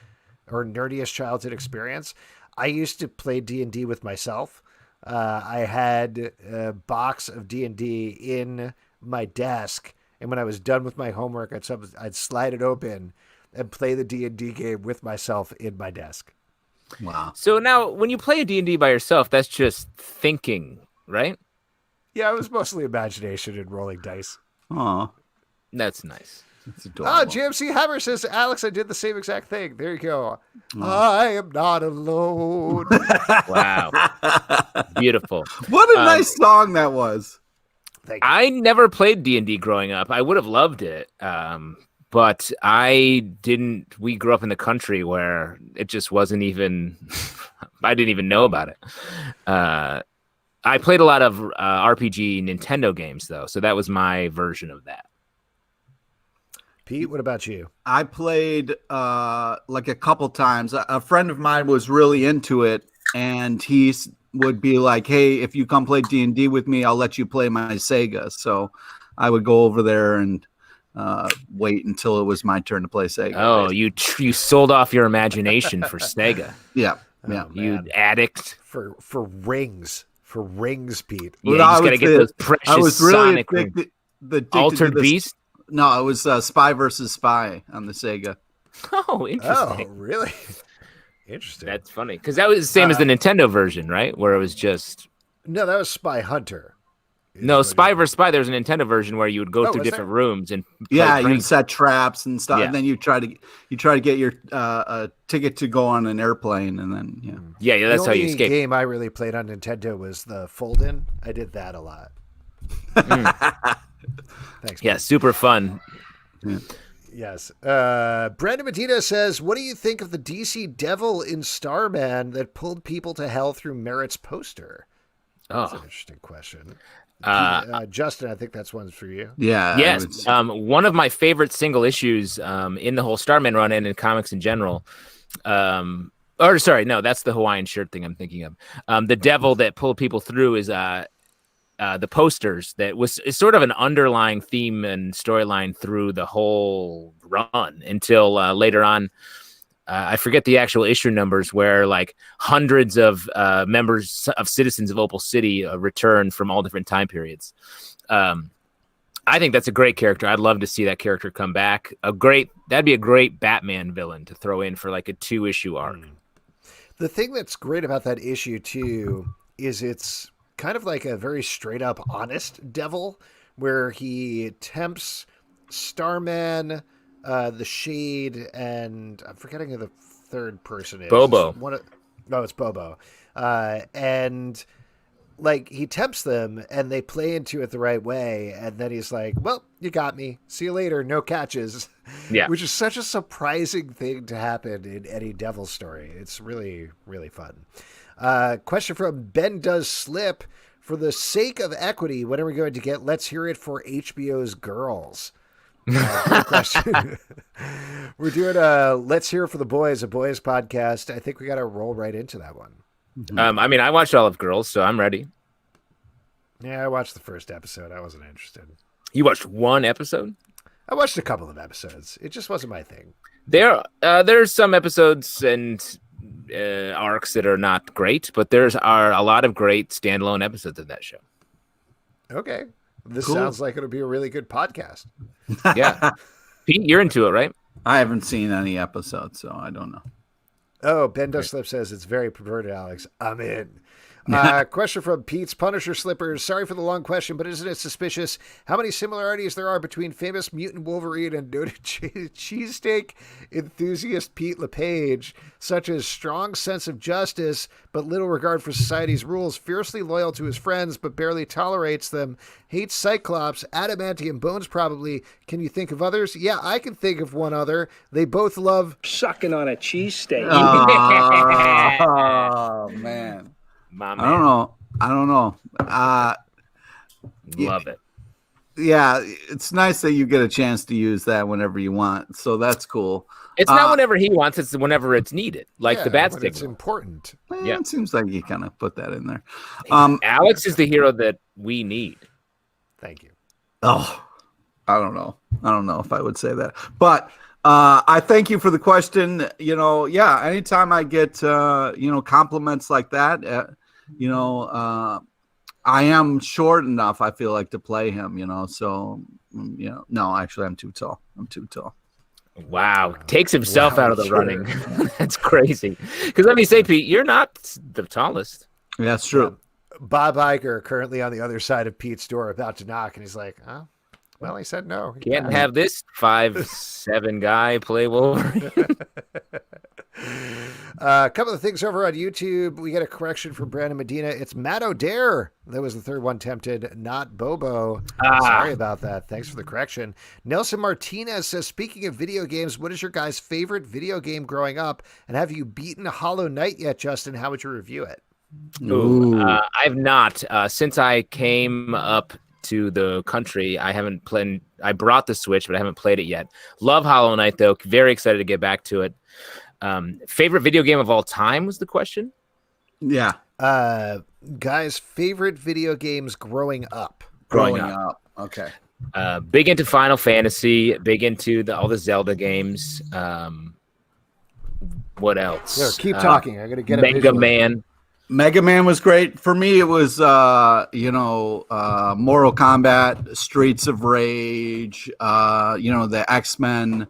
or nerdiest childhood experience? I used to play D&D with myself. I had a box of D&D in my desk, and when I was done with my homework, I'd slide it open and play the D&D game with myself in my desk. Wow. So now, when you play a D&D by yourself, that's just thinking, right? Yeah, it was mostly imagination and rolling dice. Oh, that's nice. That's adorable. GMC Hammer says, Alex, I did the same exact thing. There you go. I am not alone. Wow. Beautiful. What a nice song that was. Thank you. I never played D&D growing up. I would have loved it. But I didn't. We grew up in the country where it just wasn't even, I didn't even know about it. I played a lot of RPG Nintendo games, though. So that was my version of that. Pete, what about you? I played like a couple times. A friend of mine was really into it, and he would be like, hey, if you come play D&D with me, I'll let you play my Sega. So I would go over there and wait until it was my turn to play Sega. Oh, you sold off your imagination for Sega. Yeah. You addict. For rings. For rings, Pete. Yeah, you just got to get those precious I was really Sonic addicted Altered to this. Beast? No, it was Spy versus Spy on the Sega. Oh, interesting. Oh, really? Interesting. That's funny. Because that was the same as the Nintendo version, right? Where it was just... No, that was Spy Hunter. No, Spy vs. Spy, there's an Nintendo version where you would go through was different rooms and you set traps and stuff, Yeah. and then you try to get your ticket to go on an airplane, and then yeah, that's how you escape. The game I really played on Nintendo was the Fold-In. I did that a lot. Thanks. Yeah, super fun. Yes. Brandon Medina says, what do you think of the DC Devil in Starman that pulled people to hell through Merritt's poster? That's an interesting question. Justin, I think that's one for you. Yeah. Yes. One of my favorite single issues in the whole Starman run and in comics in general. That's the Hawaiian shirt thing I'm thinking of. The devil that pulled people through is the posters that is sort of an underlying theme and storyline through the whole run until later on. I forget the actual issue numbers where like hundreds of members of citizens of Opal City return from all different time periods. I think that's a great character. I'd love to see that character come back. That'd be a great Batman villain to throw in for like a 2-issue arc. The thing that's great about that issue too is it's kind of like a very straight up honest devil where he tempts Starman, the Shade, and I'm forgetting who the third person is. Bobo. It's Bobo. And like he tempts them and they play into it the right way. And then he's like, well, you got me. See you later. No catches. Yeah. Which is such a surprising thing to happen in any devil story. It's really, really fun. Question from Ben Does Slip. For the sake of equity, when are we going to get Let's Hear It for HBO's Girls? Great question. We're doing Let's Hear It for the Boys, a boys podcast. I think we got to roll right into that one. I watched all of Girls, so I'm ready. Yeah, I watched the first episode. I wasn't interested. You watched one episode? I watched a couple of episodes. It just wasn't my thing. There's some episodes and arcs that are not great, but are a lot of great standalone episodes of that show. Okay. This sounds like it'll be a really good podcast. Yeah. Pete, you're into it, right? I haven't seen any episodes, so I don't know. Oh, Ben Does Slip says it's very perverted, Alex. I'm in. Question from Pete's Punisher Slippers. Sorry for the long question, but isn't it suspicious how many similarities there are between famous mutant Wolverine and noted cheesesteak enthusiast Pete LePage, such as strong sense of justice, but little regard for society's rules, fiercely loyal to his friends, but barely tolerates them, hates Cyclops, adamantium bones probably. Can you think of others? Yeah, I can think of one other. They both love sucking on a cheesesteak. Oh, man. I don't know. Love it. Yeah, it's nice that you get a chance to use that whenever you want. So that's cool. It's not whenever he wants, it's whenever it's needed. Like the bat stick. It's important. Yeah, it seems like you kind of put that in there. Alex is the hero that we need. Thank you. Oh, I don't know if I would say that. But I thank you for the question. Anytime I get compliments like that, I am short enough, I feel like, to play him, so no, actually I'm too tall. Wow. Takes himself out of the running. That's crazy. Because let me say, Pete, you're not the tallest. Yeah, that's true. Bob Iger currently on the other side of Pete's door about to knock, and he's like, oh, well, he said no. Can't have this 5'7" guy play Wolverine. A couple of things over on YouTube. We get a correction from Brandon Medina. It's Matt O'Dare. That was the third one tempted, not Bobo. Sorry about that. Thanks for the correction. Nelson Martinez says, speaking of video games, what is your guys' favorite video game growing up? And have you beaten Hollow Knight yet, Justin? How would you review it? I've not. Since I came up to the country, I haven't played. I brought the Switch, but I haven't played it yet. Love Hollow Knight, though. Very excited to get back to it. Favorite video game of all time was the question. Yeah. Guys, favorite video games growing up. Growing up. Okay. Big into Final Fantasy. Big into all the Zelda games. What else? Here, keep talking. I'm gonna get Mega Man. Mega Man was great. For me, it was, Mortal Kombat, Streets of Rage, the X-Men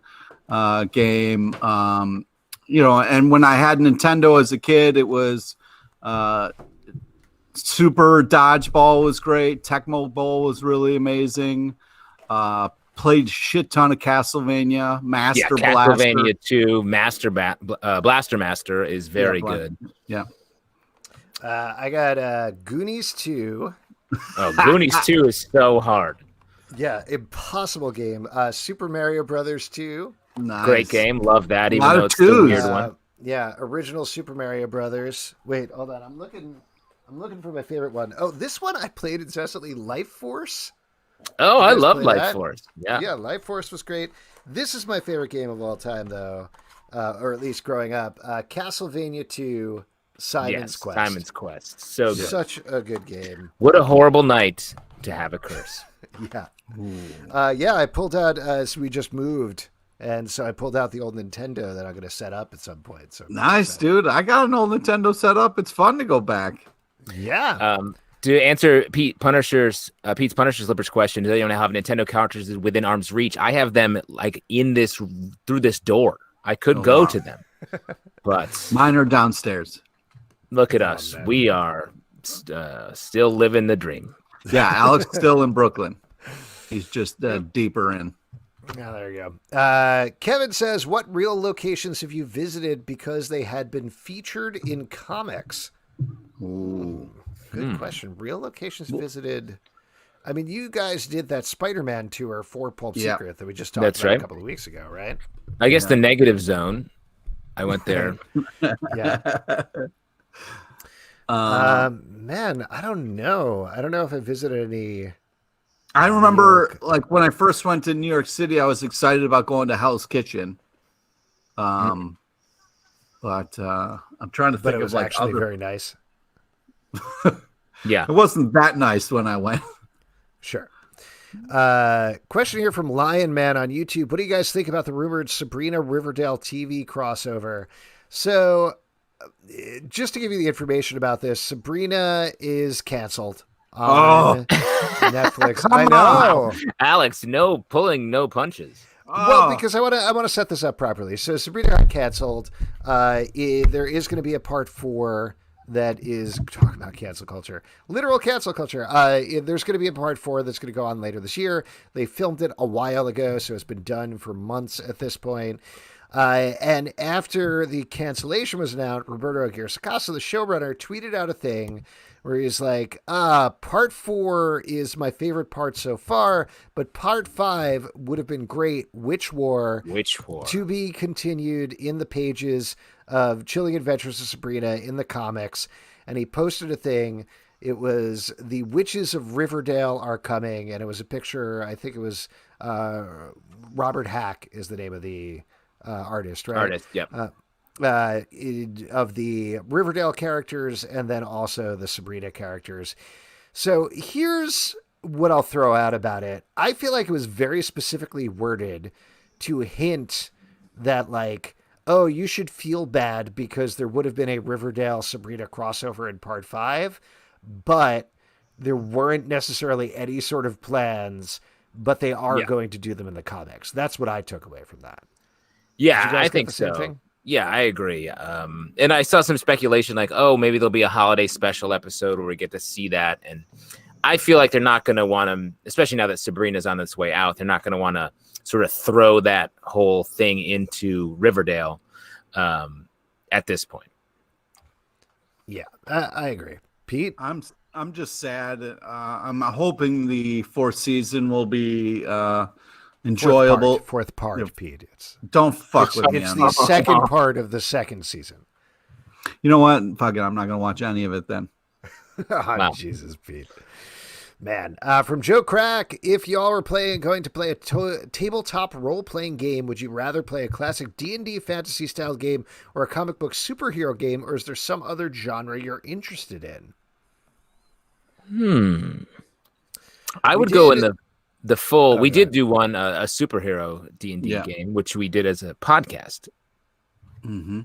game. And when I had Nintendo as a kid, it was Super Dodgeball was great. Tecmo Bowl was really amazing. Played a shit ton of Castlevania. Blaster. Castlevania 2, Blaster Master is very good. Yeah. I got Goonies 2. Oh, Goonies 2 is so hard. Yeah, impossible game. Super Mario Brothers 2. Nice. Great game. Love that, even though it's a weird one. Yeah, original Super Mario Brothers. Wait, hold on. I'm looking I'm looking for my favorite one. Oh, this one I played incessantly, Life Force. Oh, I love Life Force. Yeah, Life Force was great. This is my favorite game of all time, though, or at least growing up. Castlevania 2, Simon's Quest. Simon's Quest. So good. Such a good game. What a horrible night to have a curse. Yeah. I pulled out as we just moved. And so I pulled out the old Nintendo that I'm going to set up at some point. So nice, dude. I got an old Nintendo set up. It's fun to go back. Yeah. To answer Pete's Punisher Slippers question, does anyone have Nintendo cartridges within arm's reach? I have them like through this door. I could go to them, but mine are downstairs. Look at us. Man. We are still living the dream. Yeah, Alex is still in Brooklyn. He's just deeper in. Oh, there you go. Kevin says, what real locations have you visited because they had been featured in comics? Ooh. Good question. Real locations visited. I mean, you guys did that Spider-Man tour for Pulp Secret that we just talked about a couple of weeks ago, right? I guess the Negative Zone. I went there. Yeah. Man, I don't know. I don't know if I visited any. I remember, like, when I first went to New York City, I was excited about going to Hell's Kitchen. But I'm trying to think it was of, like, actually very nice. Yeah. It wasn't that nice when I went. Sure. Question here from Lion Man on YouTube. What do you guys think about the rumored Sabrina Riverdale TV crossover? So, just to give you the information about this, Sabrina is canceled on Netflix. I know. Alex, pulling no punches. Well, because I want to set this up properly. So Sabrina got canceled. There is going to be a part 4 that is talking about cancel culture, literal cancel culture. There's going to be a part 4 that's going to go on later this year. They filmed it a while ago, so it's been done for months at this point. And after the cancellation was announced, Roberto Aguirre Sacasa, the showrunner, tweeted out a thing where he's like, part 4 is my favorite part so far, but part 5 would have been great. Which war? To be continued in the pages of Chilling Adventures of Sabrina in the comics. And he posted a thing. It was the Witches of Riverdale are coming. And it was a picture. I think it was Robert Hack is the name of the artist, right? Artist, yep. Of the Riverdale characters and then also the Sabrina characters. So here's what I'll throw out about it. I feel like it was very specifically worded to hint that, like, oh, you should feel bad because there would have been a Riverdale Sabrina crossover in part 5, but there weren't necessarily any sort of plans, but they are going to do them in the comics. That's what I took away from that. Yeah, I think so. Thing? Yeah, I agree. And I saw some speculation like, oh, maybe there'll be a holiday special episode where we get to see that. And I feel like they're not going to want to, especially now that Sabrina's on its way out, they're not going to want to sort of throw that whole thing into Riverdale at this point. Yeah, I agree. Pete? I'm just sad. I'm hoping the 4th season will be enjoyable. Fourth part, Pete. Don't fuck with me. It's the second part of the second season. You know what? Fuck it. I'm not going to watch any of it then. Wow. Jesus, Pete. Man, from Joe Crack, if y'all were going to play a tabletop role-playing game, would you rather play a classic D&D fantasy-style game or a comic book superhero game, or is there some other genre you're interested in? I would go in the full. We did do one a superhero D&D game, which we did as a podcast. Mm-hmm.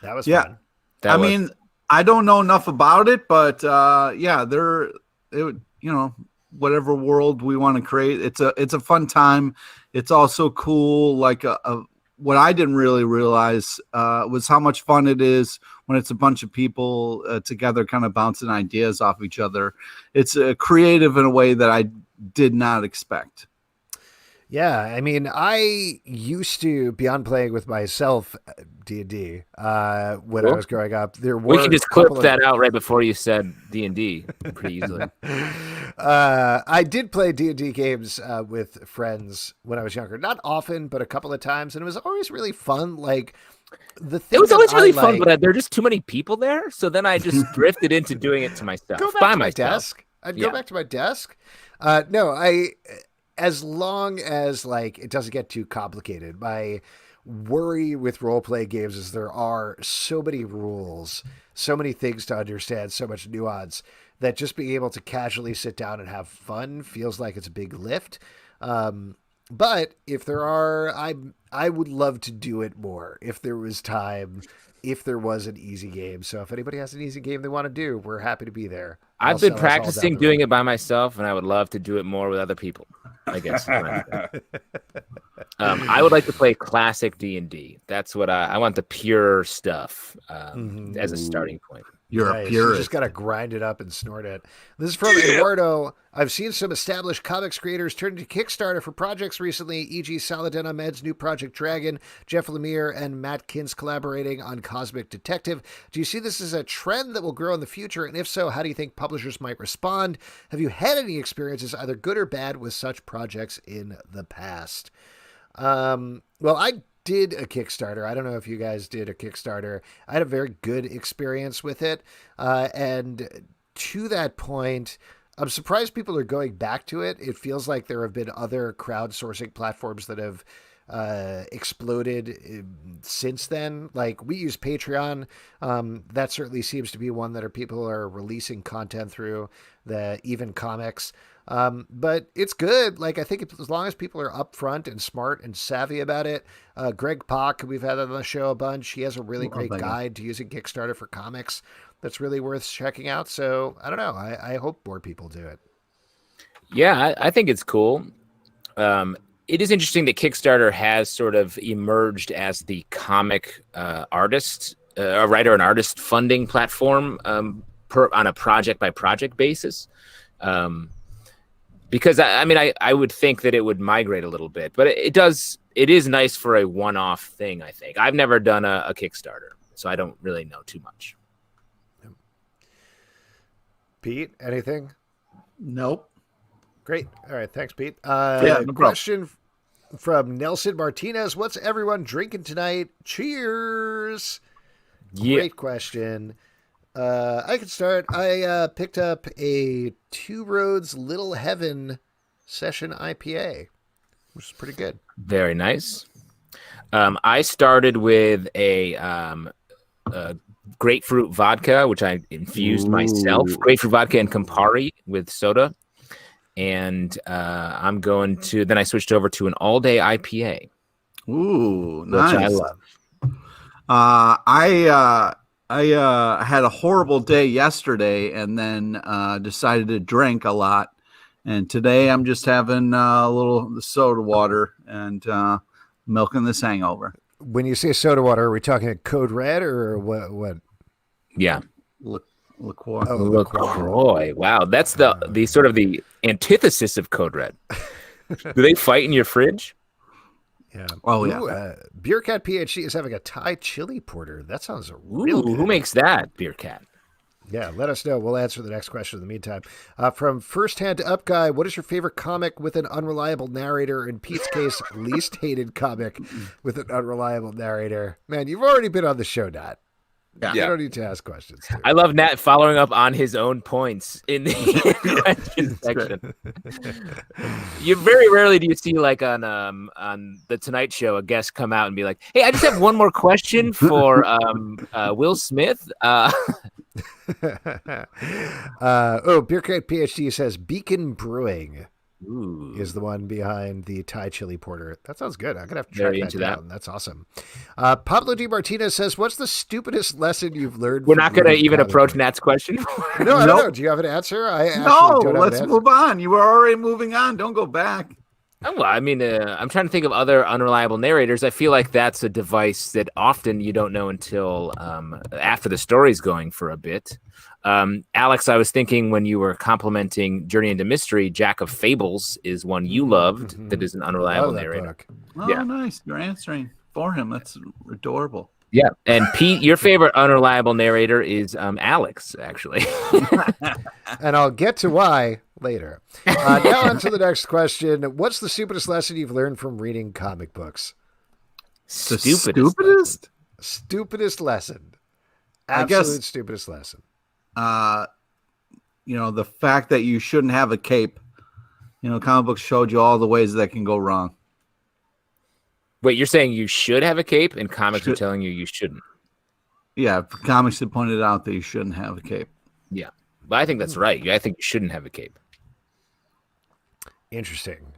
That was fun. I mean, I don't know enough about it, but whatever world we want to create, it's a fun time. It's also cool. Like what I didn't really realize was how much fun it is when it's a bunch of people together, kind of bouncing ideas off each other. It's creative in a way that I did not expect. Yeah, I mean, I used to, beyond playing with myself, D&D, when I was growing up. We can just clip that out right before you said D&D pretty easily. I did play D&D games with friends when I was younger. Not often, but a couple of times, and it was always really fun. Like, It was always really fun, but there are just too many people there. So then I just drifted into doing it to myself. Go back to my desk. I'd go back to my desk. As long as like it doesn't get too complicated. My worry with role play games is there are so many rules, so many things to understand, so much nuance that just being able to casually sit down and have fun feels like it's a big lift. But if there are, I would love to do it more if there was time, if there was an easy game. So if anybody has an easy game they want to do, we're happy to be there. I've been practicing doing it by myself, and I would love to do it more with other people, I guess. I would like to play classic D&D. That's what I want, the pure stuff as a starting point. You're a purist. You just got to grind it up and snort it. This is from Eduardo. I've seen some established comics creators turn to Kickstarter for projects recently, e.g. Saladin Ahmed's new Project Dragon, Jeff Lemire and Matt Kintz collaborating on Cosmic Detective. Do you see this as a trend that will grow in the future? And if so, how do you think publishers might respond? Have you had any experiences, either good or bad, with such projects in the past? Well, I did a Kickstarter. I don't know if you guys did a Kickstarter. I had a very good experience with it. And to that point, I'm surprised people are going back to it. It feels like there have been other crowdsourcing platforms that have exploded since then. Like we use Patreon. That certainly seems to be one that people are releasing content through, even comics. But it's good. Like, I think as long as people are upfront and smart and savvy about it, Greg Pak, we've had on the show a bunch. He has a really great guide to using Kickstarter for comics that's really worth checking out. So I don't know. I hope more people do it. Yeah, I think it's cool. It is interesting that Kickstarter has sort of emerged as the comic artist, a writer and artist funding platform on a project by project basis. Because I would think that it would migrate a little bit, but it is nice for a one-off thing, I think. I've never done a Kickstarter, so I don't really know too much. Pete, anything? Nope. Great. All right. Thanks, Pete. No question from Nelson Martinez. What's everyone drinking tonight? Cheers. Yeah. Great question. I can start. I picked up a Two Roads Little Heaven Session IPA, which is pretty good. Very nice. I started with a grapefruit vodka, which I infused myself. Grapefruit vodka and Campari with soda. And then I switched over to an all-day IPA. Ooh, nice. Which I love. I had a horrible day yesterday and then decided to drink a lot. And today I'm just having a little soda water and milking this hangover. When you say soda water, are we talking Code Red or what? Yeah. LaCroix. Oh, LaCroix. Wow. That's the sort of the antithesis of Code Red. Do they fight in your fridge? Yeah. Oh, yeah. Beer Cat PhD is having a Thai chili porter. That sounds real good. Who makes that, Beer Cat? Yeah, let us know. We'll answer the next question in the meantime. From First Hand to Up Guy, what is your favorite comic with an unreliable narrator? In Pete's case, least hated comic with an unreliable narrator. Man, you've already been on the show, Nat. Yeah. You don't need to ask questions. Too. I love Nat following up on his own points in the question section. You very rarely do you see, like on the Tonight Show, a guest come out and be like, "Hey, I just have one more question for Will Smith." Beer Cat PhD says Beacon Brewing. Ooh. Is the one behind the Thai chili porter. That sounds good. I'm going to have to track that down. That's awesome. Pablo D. Martinez says, what's the stupidest lesson you've learned? We're not going to even approach Nat's question. No, I don't know. Do you have an answer? Let's move on. You were already moving on. Don't go back. Oh, well, I mean, I'm trying to think of other unreliable narrators. I feel like that's a device that often you don't know until after the story's going for a bit. Alex, I was thinking when you were complimenting Journey into Mystery, Jack of Fables is one you loved that is an unreliable narrator. Oh, yeah. Nice. You're answering for him. That's adorable. Yeah. And Pete, your favorite unreliable narrator is Alex, actually. And I'll get to why later. Now on to the next question. What's the stupidest lesson you've learned from reading comic books? Stupidest? Stupidest lesson. I guess, Absolute stupidest lesson. The fact that you shouldn't have a cape. Comic books showed you all the ways that can go wrong. Wait, you're saying you should have a cape, and comics are telling you shouldn't? Yeah, comics have pointed out that you shouldn't have a cape. Yeah, but I think that's right. I think you shouldn't have a cape. Interesting.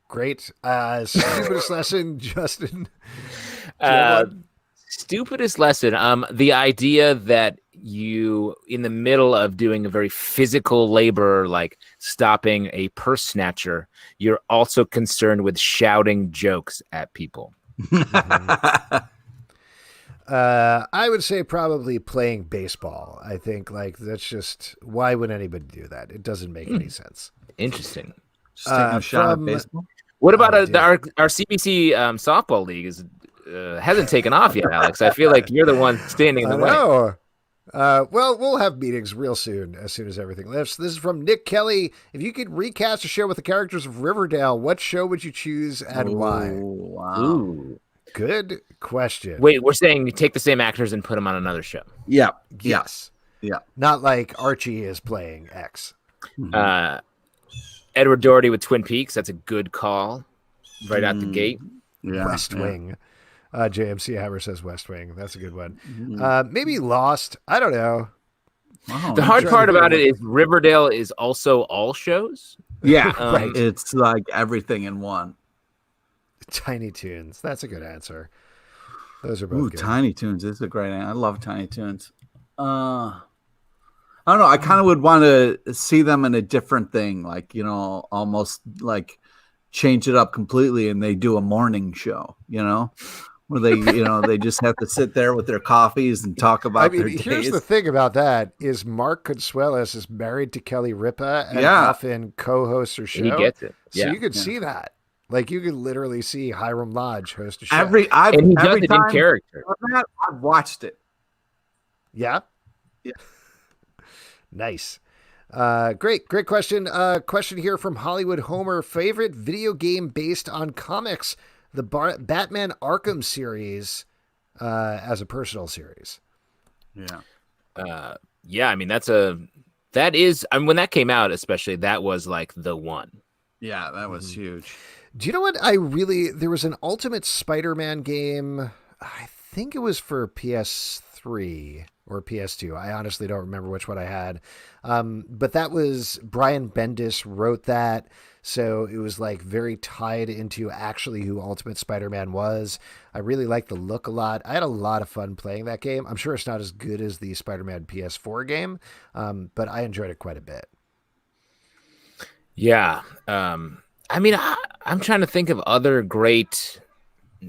Great. Stupidest lesson, Justin. Stupidest lesson. The idea that you, in the middle of doing a very physical labor, like stopping a purse snatcher, you're also concerned with shouting jokes at people. I would say probably playing baseball. I think that's just, why would anybody do that? It doesn't make any sense. Interesting. Just taking a shot at baseball. What about our CBC softball league hasn't taken off yet, Alex? I feel like you're the one standing in the way. Well, we'll have meetings real soon as everything lifts. This is from Nick Kelly. If you could recast a show with the characters of Riverdale, what show would you choose and why? Wow. Ooh. Good question. Wait, we're saying you take the same actors and put them on another show. Yeah. Yes. Yeah. Not like Archie is playing X. Edward Doherty with Twin Peaks. That's a good call right out the gate. Yeah. West Wing. JMC Hammer says West Wing. That's a good one. Maybe Lost. I don't know. Wow, the hard part about it is Riverdale is also all shows. Yeah. It's like everything in one. Tiny Toons. That's a good answer. Those are both good. Tiny Toons is a great answer. I love Tiny Toons. I don't know. I kind of would want to see them in a different thing, like, almost like change it up completely, and they do a morning show, where they, they just have to sit there with their coffees and talk about their days. Here's the thing about that is Mark Consuelos is married to Kelly Ripa and often co-hosts her show. He gets it. So you could see that. Like, you could literally see Hiram Lodge host a show. And he does it in character. I've watched it. Yeah? Yeah. Nice. Great question. Question here from Hollywood Homer. Favorite video game based on comics? The Batman Arkham series as a personal series. Yeah. Yeah, when that came out, especially, that was like the one. Yeah, that was huge. Do you know what there was an Ultimate Spider-Man game. I think it was for PS3 or PS2. I honestly don't remember which one I had. But that was Brian Bendis wrote that. So it was like very tied into actually who Ultimate Spider-Man was. I really liked the look a lot. I had a lot of fun playing that game. I'm sure it's not as good as the Spider-Man PS4 game, but I enjoyed it quite a bit. Yeah. I'm trying to think of other great.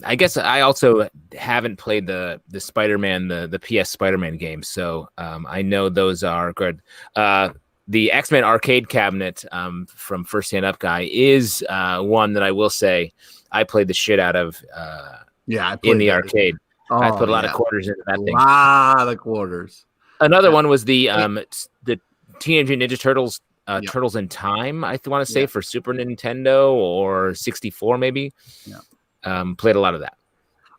I guess I also haven't played the Spider-Man, the PS Spider-Man game, so I know those are good. The X-Men arcade cabinet from First Hand Up Guy is one that I will say I played the shit out of. In the arcade. I put a lot of quarters into that thing. A lot of quarters. Another one was the Teenage Mutant Ninja Turtles. Turtles in Time, I want to say, for Super Nintendo or 64 maybe. Played a lot of that.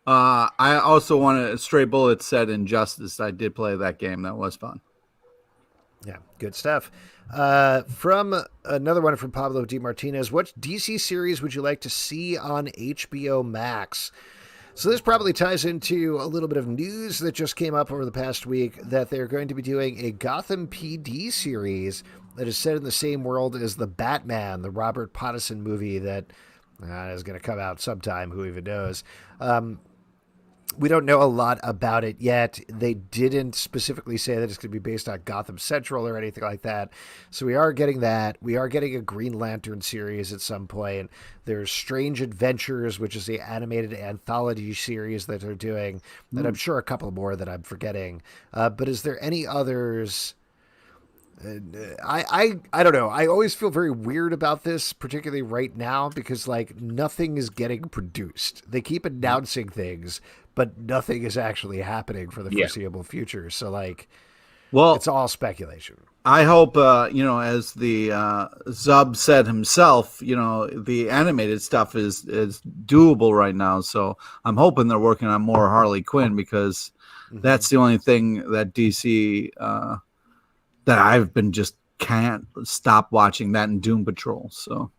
I also wanted Stray Bullets said Injustice. I did play that game. That was fun. Yeah, good stuff. From another one from Pablo D. Martinez, what DC series would you like to see on HBO Max? So this probably ties into a little bit of news that just came up over the past week that they're going to be doing a Gotham PD series that is set in the same world as the Batman, the Robert Pattinson movie that is going to come out sometime. Who even knows? We don't know a lot about it yet. They didn't specifically say that it's going to be based on Gotham Central or anything like that. So we are getting that. We are getting a Green Lantern series at some point. There's Strange Adventures, which is the animated anthology series that they're doing, that I'm sure a couple more that I'm forgetting. But is there any others? I don't know. I always feel very weird about this, particularly right now, because like nothing is getting produced. They keep announcing things, but nothing is actually happening for the foreseeable future. So like, it's all speculation. I hope, as the Zub said himself, the animated stuff is doable right now. So I'm hoping they're working on more Harley Quinn, because that's the only thing that DC that I've been just can't stop watching, that and Doom Patrol. So.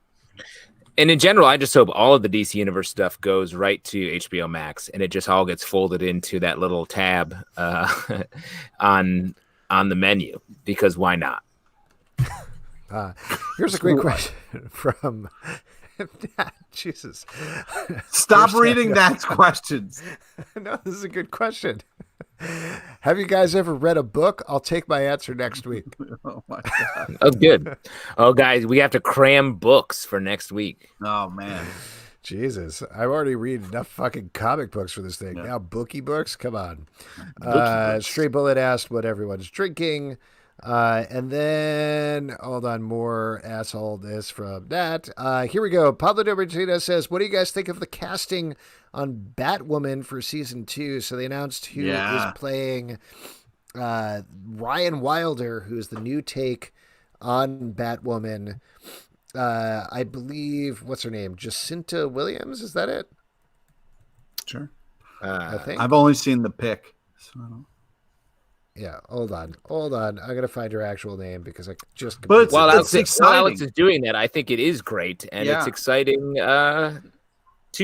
And in general, I just hope all of the DC Universe stuff goes right to HBO Max, and it just all gets folded into that little tab on the menu, because why not? Here's a great question from Jesus. Stop reading that questions. No, this is a good question. Have you guys ever read a book? I'll take my answer next week. Oh my God. Oh, good. Oh, guys, we have to cram books for next week. Oh man. Jesus, I've already read enough fucking comic books for this thing. Yeah. Now bookie books? Come on. Books. Stray Bullet asked what everyone's drinking. And then, hold on, more asshole this from Nat. Here we go. Pablo de Martina says, what do you guys think of the casting on Batwoman for season 2? So they announced who is playing Ryan Wilder, who is the new take on Batwoman. I believe, what's her name? Jacinta Williams, is that it? Sure. I think. I've only seen the pic. So I don't... Yeah, hold on. I'm gonna find her actual name because I just. But while it's exciting. Alex is doing that, I think it is great, and it's exciting to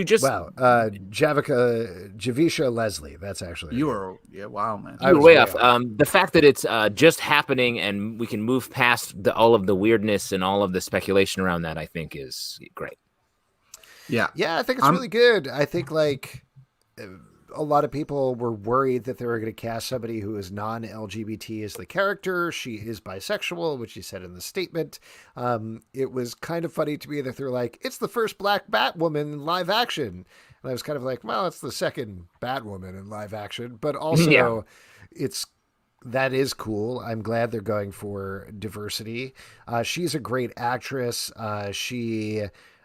just. Wow, Javisha Leslie. That's actually wow, man. You were way off. The fact that it's just happening and we can move past all of the weirdness and all of the speculation around that, I think is great. Yeah, I think it's really good. I think a lot of people were worried that they were going to cast somebody who is non-LGBT as the character. She is bisexual, which she said in the statement. It was kind of funny to me that they're like, it's the first black Batwoman in live action. And I was kind of like, well, it's the second Batwoman in live action. But also, that is cool. I'm glad they're going for diversity. She's a great actress.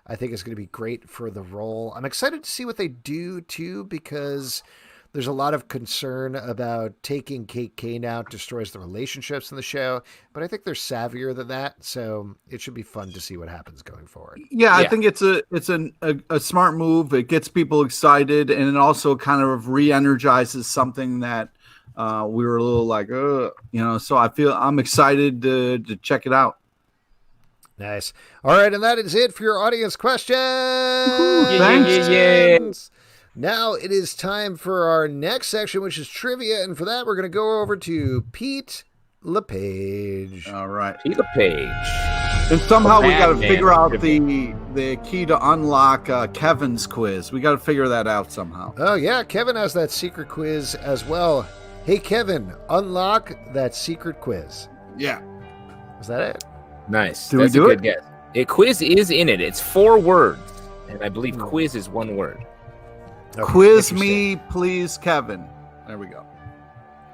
I think is going to be great for the role. I'm excited to see what they do too, because there's a lot of concern about taking Kate Kane out destroys the relationships in the show, but I think they're savvier than that. So it should be fun to see what happens going forward. Yeah, I think it's a smart move. It gets people excited, and it also kind of re-energizes something that we were a little like, so I'm excited to check it out. Nice. All right, and that is it for your audience questions. Thanks. Now it is time for our next section, which is trivia, and for that we're going to go over to Pete LePage. All right, Pete LePage. And somehow we got to figure out the key to unlock Kevin's quiz. We got to figure that out somehow. Oh yeah, Kevin has that secret quiz as well. Hey Kevin, unlock that secret quiz. Yeah. Is that it? Nice. That's a good guess. A quiz is in it. It's 4 words, and I believe quiz is 1 word. Okay, quiz me, please, Kevin. There we go.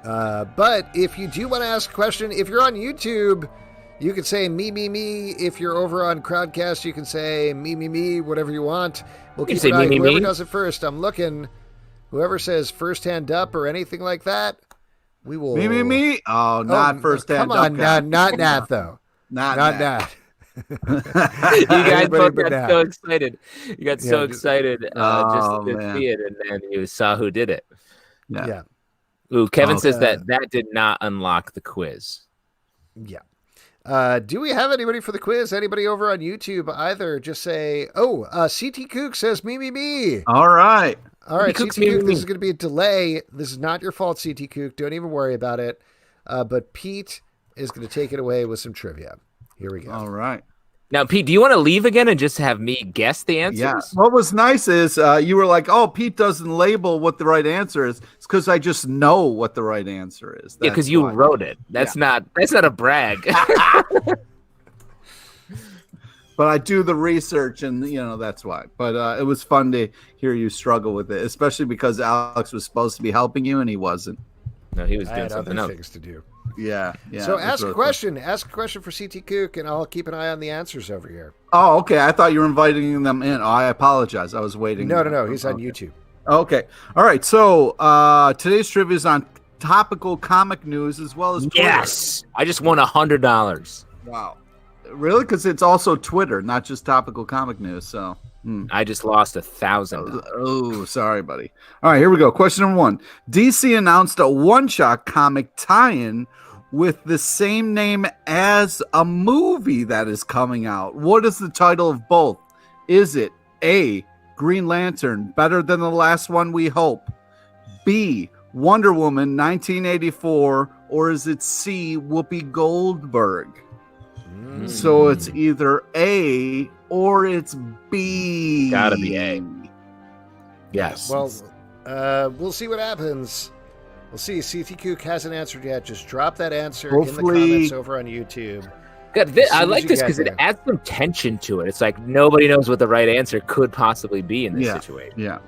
But if you do want to ask a question, if you're on YouTube, you can say me, me, me. If you're over on Crowdcast, you can say me, me, me, whatever you want. We'll keep an eye on whoever does it first. I'm looking. Whoever says first hand up or anything like that, we will. Me, me, me. Oh, not first hand up. Come on, not Nat, though. Not Nat. You guys both got so excited. You got so excited just to see it, and then you saw who did it. Yeah. Ooh, Kevin says that did not unlock the quiz. Yeah. Do we have anybody for the quiz? Anybody over on YouTube either? Just say, CT Kook says me, me, me. All right. CT Kook, this is going to be a delay. This is not your fault, CT Kook. Don't even worry about it. But Pete is going to take it away with some trivia. Here we go. All right. Now, Pete, do you want to leave again and just have me guess the answers? Yeah. What was nice is you were like, oh, Pete doesn't label what the right answer is. It's because I just know what the right answer is. Yeah, because you wrote it. That's not a brag. But I do the research, and that's why. But it was fun to hear you struggle with it, especially because Alex was supposed to be helping you, and he wasn't. No, he was doing something else. Things to do. Yeah. So ask a question. Fun. Ask a question for CT Kook, and I'll keep an eye on the answers over here. Oh, okay. I thought you were inviting them in. Oh, I apologize. I was waiting. No. He's on YouTube. Okay. All right. So today's trivia is on topical comic news as well as Twitter. Yes, I just won $100. Wow, really? Because it's also Twitter, not just topical comic news. So I just lost $1,000. Oh, sorry, buddy. All right, here we go. Question number 1. DC announced a one-shot comic tie-in with the same name as a movie that is coming out. What is the title of both? Is it A, Green Lantern, Better Than the Last One We Hope, B, Wonder Woman 1984, or is it C, Whoopi Goldberg? So it's either A or it's B. Gotta be A. Yes. Well, we'll see what happens. We'll see. CT Kook hasn't answered yet. Just drop that answer in the comments over on YouTube. God, I like this because it adds some tension to it. It's like nobody knows what the right answer could possibly be in this situation. Yeah.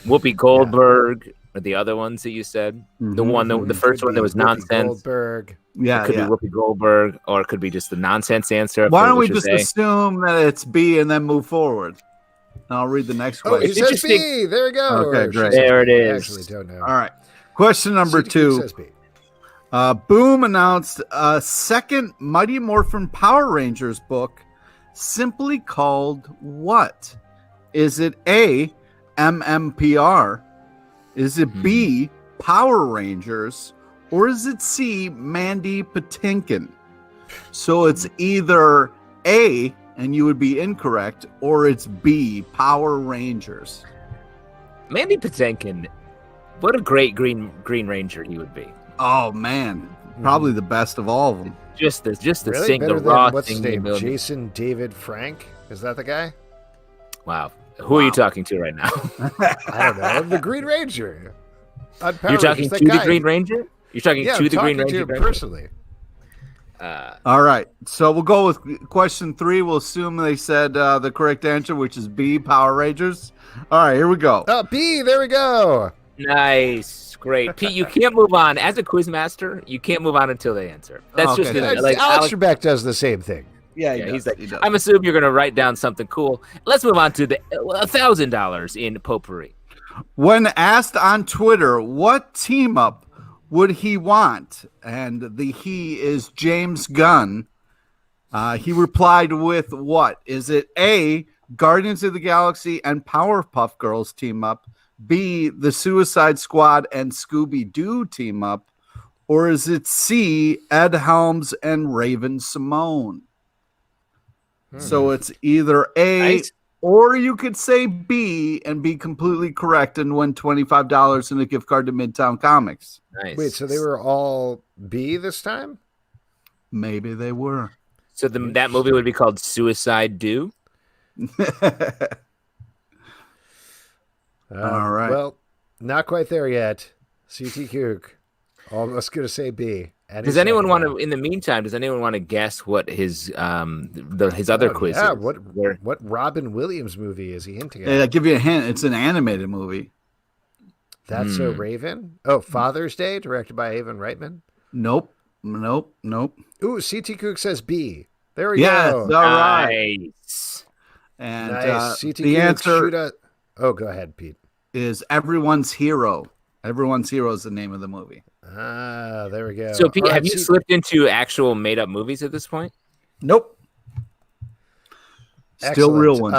Whoopi Goldberg, or the other ones that you said. The first one that was nonsense. Goldberg. Yeah, it could be Whoopi Goldberg, or it could be just the nonsense answer. Why don't we just assume that it's B and then move forward? I'll read the next question. Oh, he says B. There we go. Okay, great. There it is. I actually don't know. All right. Question number 2. Says B. Boom announced a second Mighty Morphin Power Rangers book simply called what? Is it A, MMPR? Is it B, Power Rangers? Or is it C, Mandy Patinkin? So it's either A, and you would be incorrect, or it's B, Power Rangers. Mandy Patinkin, what a great Green Ranger he would be. Oh man, probably the best of all of them. Just the Really? sing, Better the than, raw what's his singing name? ability. Jason David Frank? Is that the guy? Wow. Who are you talking to right now? I don't know. The Green Ranger. On Power You're talking Rangers, to that the guy. Green Ranger? You're talking Yeah, to I'm the Green talking Ranger to him personally. All right, so we'll go with question 3. We'll assume they said the correct answer, which is B, Power Rangers. All right, here we go. Oh, B. There we go. Nice. Great. Pete, you can't move on. As a quiz master, you can't move on until they answer. That's Okay. just Yeah, like Alex Trebek does the same thing. Yeah, he's like, I'm assuming you're going to write down something cool. Let's move on to the $1,000 in potpourri. When asked on Twitter what team up would he want, and the he is James Gunn, he replied with what? Is it A, Guardians of the Galaxy and Powerpuff Girls team up, B, the Suicide Squad and Scooby-Doo team up, or is it C, Ed Helms and Raven Simone? So it's either A, or you could say B and be completely correct and win $25 and a gift card to Midtown Comics. Nice. Wait, so they were all B this time? Maybe they were. So that movie would be called Suicide Do? All right. Well, not quite there yet. CT Kook. Almost going to say B. Does anyone want to? In the meantime, does anyone want to guess what his other quiz is? What Robin Williams movie is he hinting at? I'll give you a hint. It's an animated movie. That's So Raven. Oh, Father's Day, directed by Ivan Reitman. Nope. Ooh, CT Kook says B. There we yes, go. All right. Nice. And nice. CT the Kook, answer Oh, go ahead, Pete. is Everyone's Hero. Everyone's Hero is the name of the movie. Ah, there we go. So, Pete, All have right, you slipped into actual made-up movies at this point? Nope. Still real ones.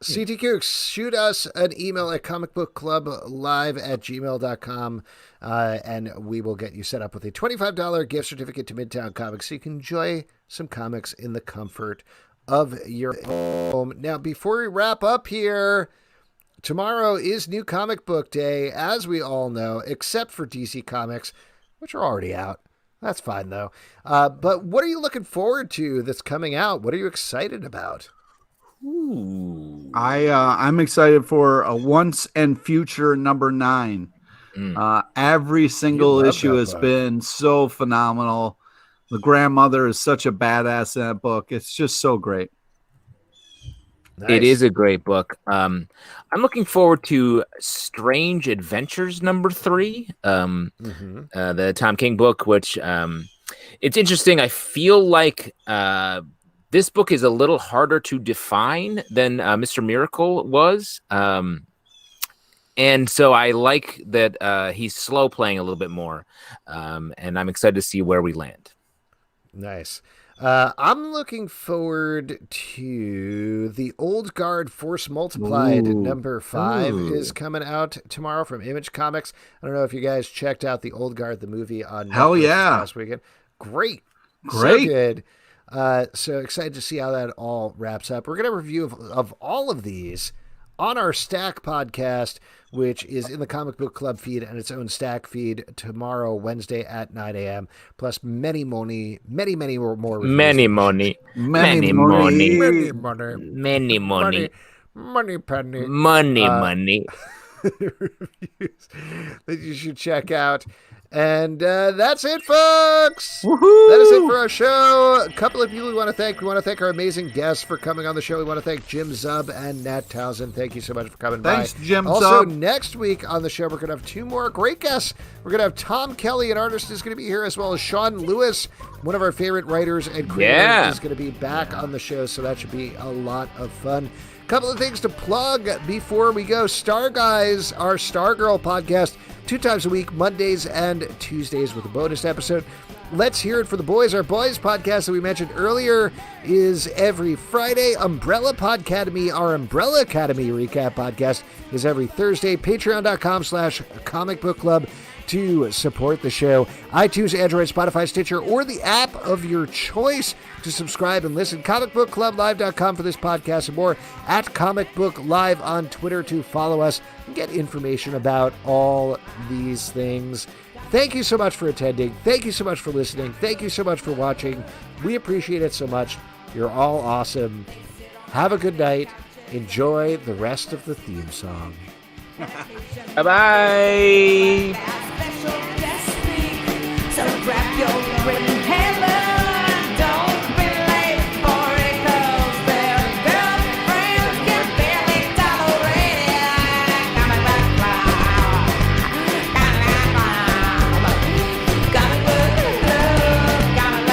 CT Kook, shoot us an email at comicbookclublive@gmail.com, and we will get you set up with a $25 gift certificate to Midtown Comics so you can enjoy some comics in the comfort of your home. Now, before we wrap up here, tomorrow is New Comic Book Day, as we all know, except for DC Comics, which are already out. That's fine, though. But what are you looking forward to that's coming out? What are you excited about? Ooh. I'm excited for a Once and Future number 9. Every single issue has been so phenomenal. The grandmother is such a badass in that book. It's just so great. Nice. It is a great book. I'm looking forward to Strange Adventures number 3, the Tom King book, which it's interesting. I feel like this book is a little harder to define than Mr. Miracle was. And so I like that he's slow playing a little bit more, and I'm excited to see where we land. Nice. I'm looking forward to the Old Guard Force Multiplied. Number 5 is coming out tomorrow from Image Comics. I don't know if you guys checked out the Old Guard, the movie on Netflix last weekend. Great. So good. So excited to see how that all wraps up. We're going to review of all of these on our Stack podcast, which is in the Comic Book Club feed and its own Stack feed tomorrow, Wednesday at 9 a.m. Plus many more reviews. Many money. Reviews that you should check out. And that's it, folks. Woohoo! That is it for our show. A couple of people we want to thank. We want to thank our amazing guests for coming on the show. We want to thank Jim Zub and Nat Towsen. Thank you so much for coming by. Thanks, Jim Also, Zub. next week on the show, we're going to have 2 more great guests. We're going to have Tom Kelly, an artist, is going to be here, as well as Sean Lewis, one of our favorite writers and creators, is going to be back on the show. So that should be a lot of fun. Couple of things to plug before we go. Star Guys, our Stargirl podcast, 2 times a week, Mondays and Tuesdays with a bonus episode. Let's Hear It for the Boys. Our boys podcast that we mentioned earlier is every Friday. Umbrella Podcademy, our Umbrella Academy recap podcast, is every Thursday. Patreon.com/Comic Book Club to support the show. iTunes, Android, Spotify, Stitcher, or the app of your choice to subscribe and listen. ComicBookClubLive.com for this podcast and more. At Comic Book Live on Twitter to follow us and get information about all these things. Thank you so much for attending. Thank you so much for listening. Thank you so much for watching. We appreciate it so much. You're all awesome. Have a good night. Enjoy the rest of the theme song. Bye-bye. So grab your wooden hammer. Don't be late for it, 'cause their girlfriends can barely tolerate it. Comic Book Club. Comic Book Club. Comic Book Club. Comic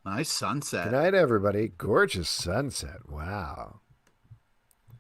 Nice sunset. Good night, everybody. Gorgeous sunset. Wow.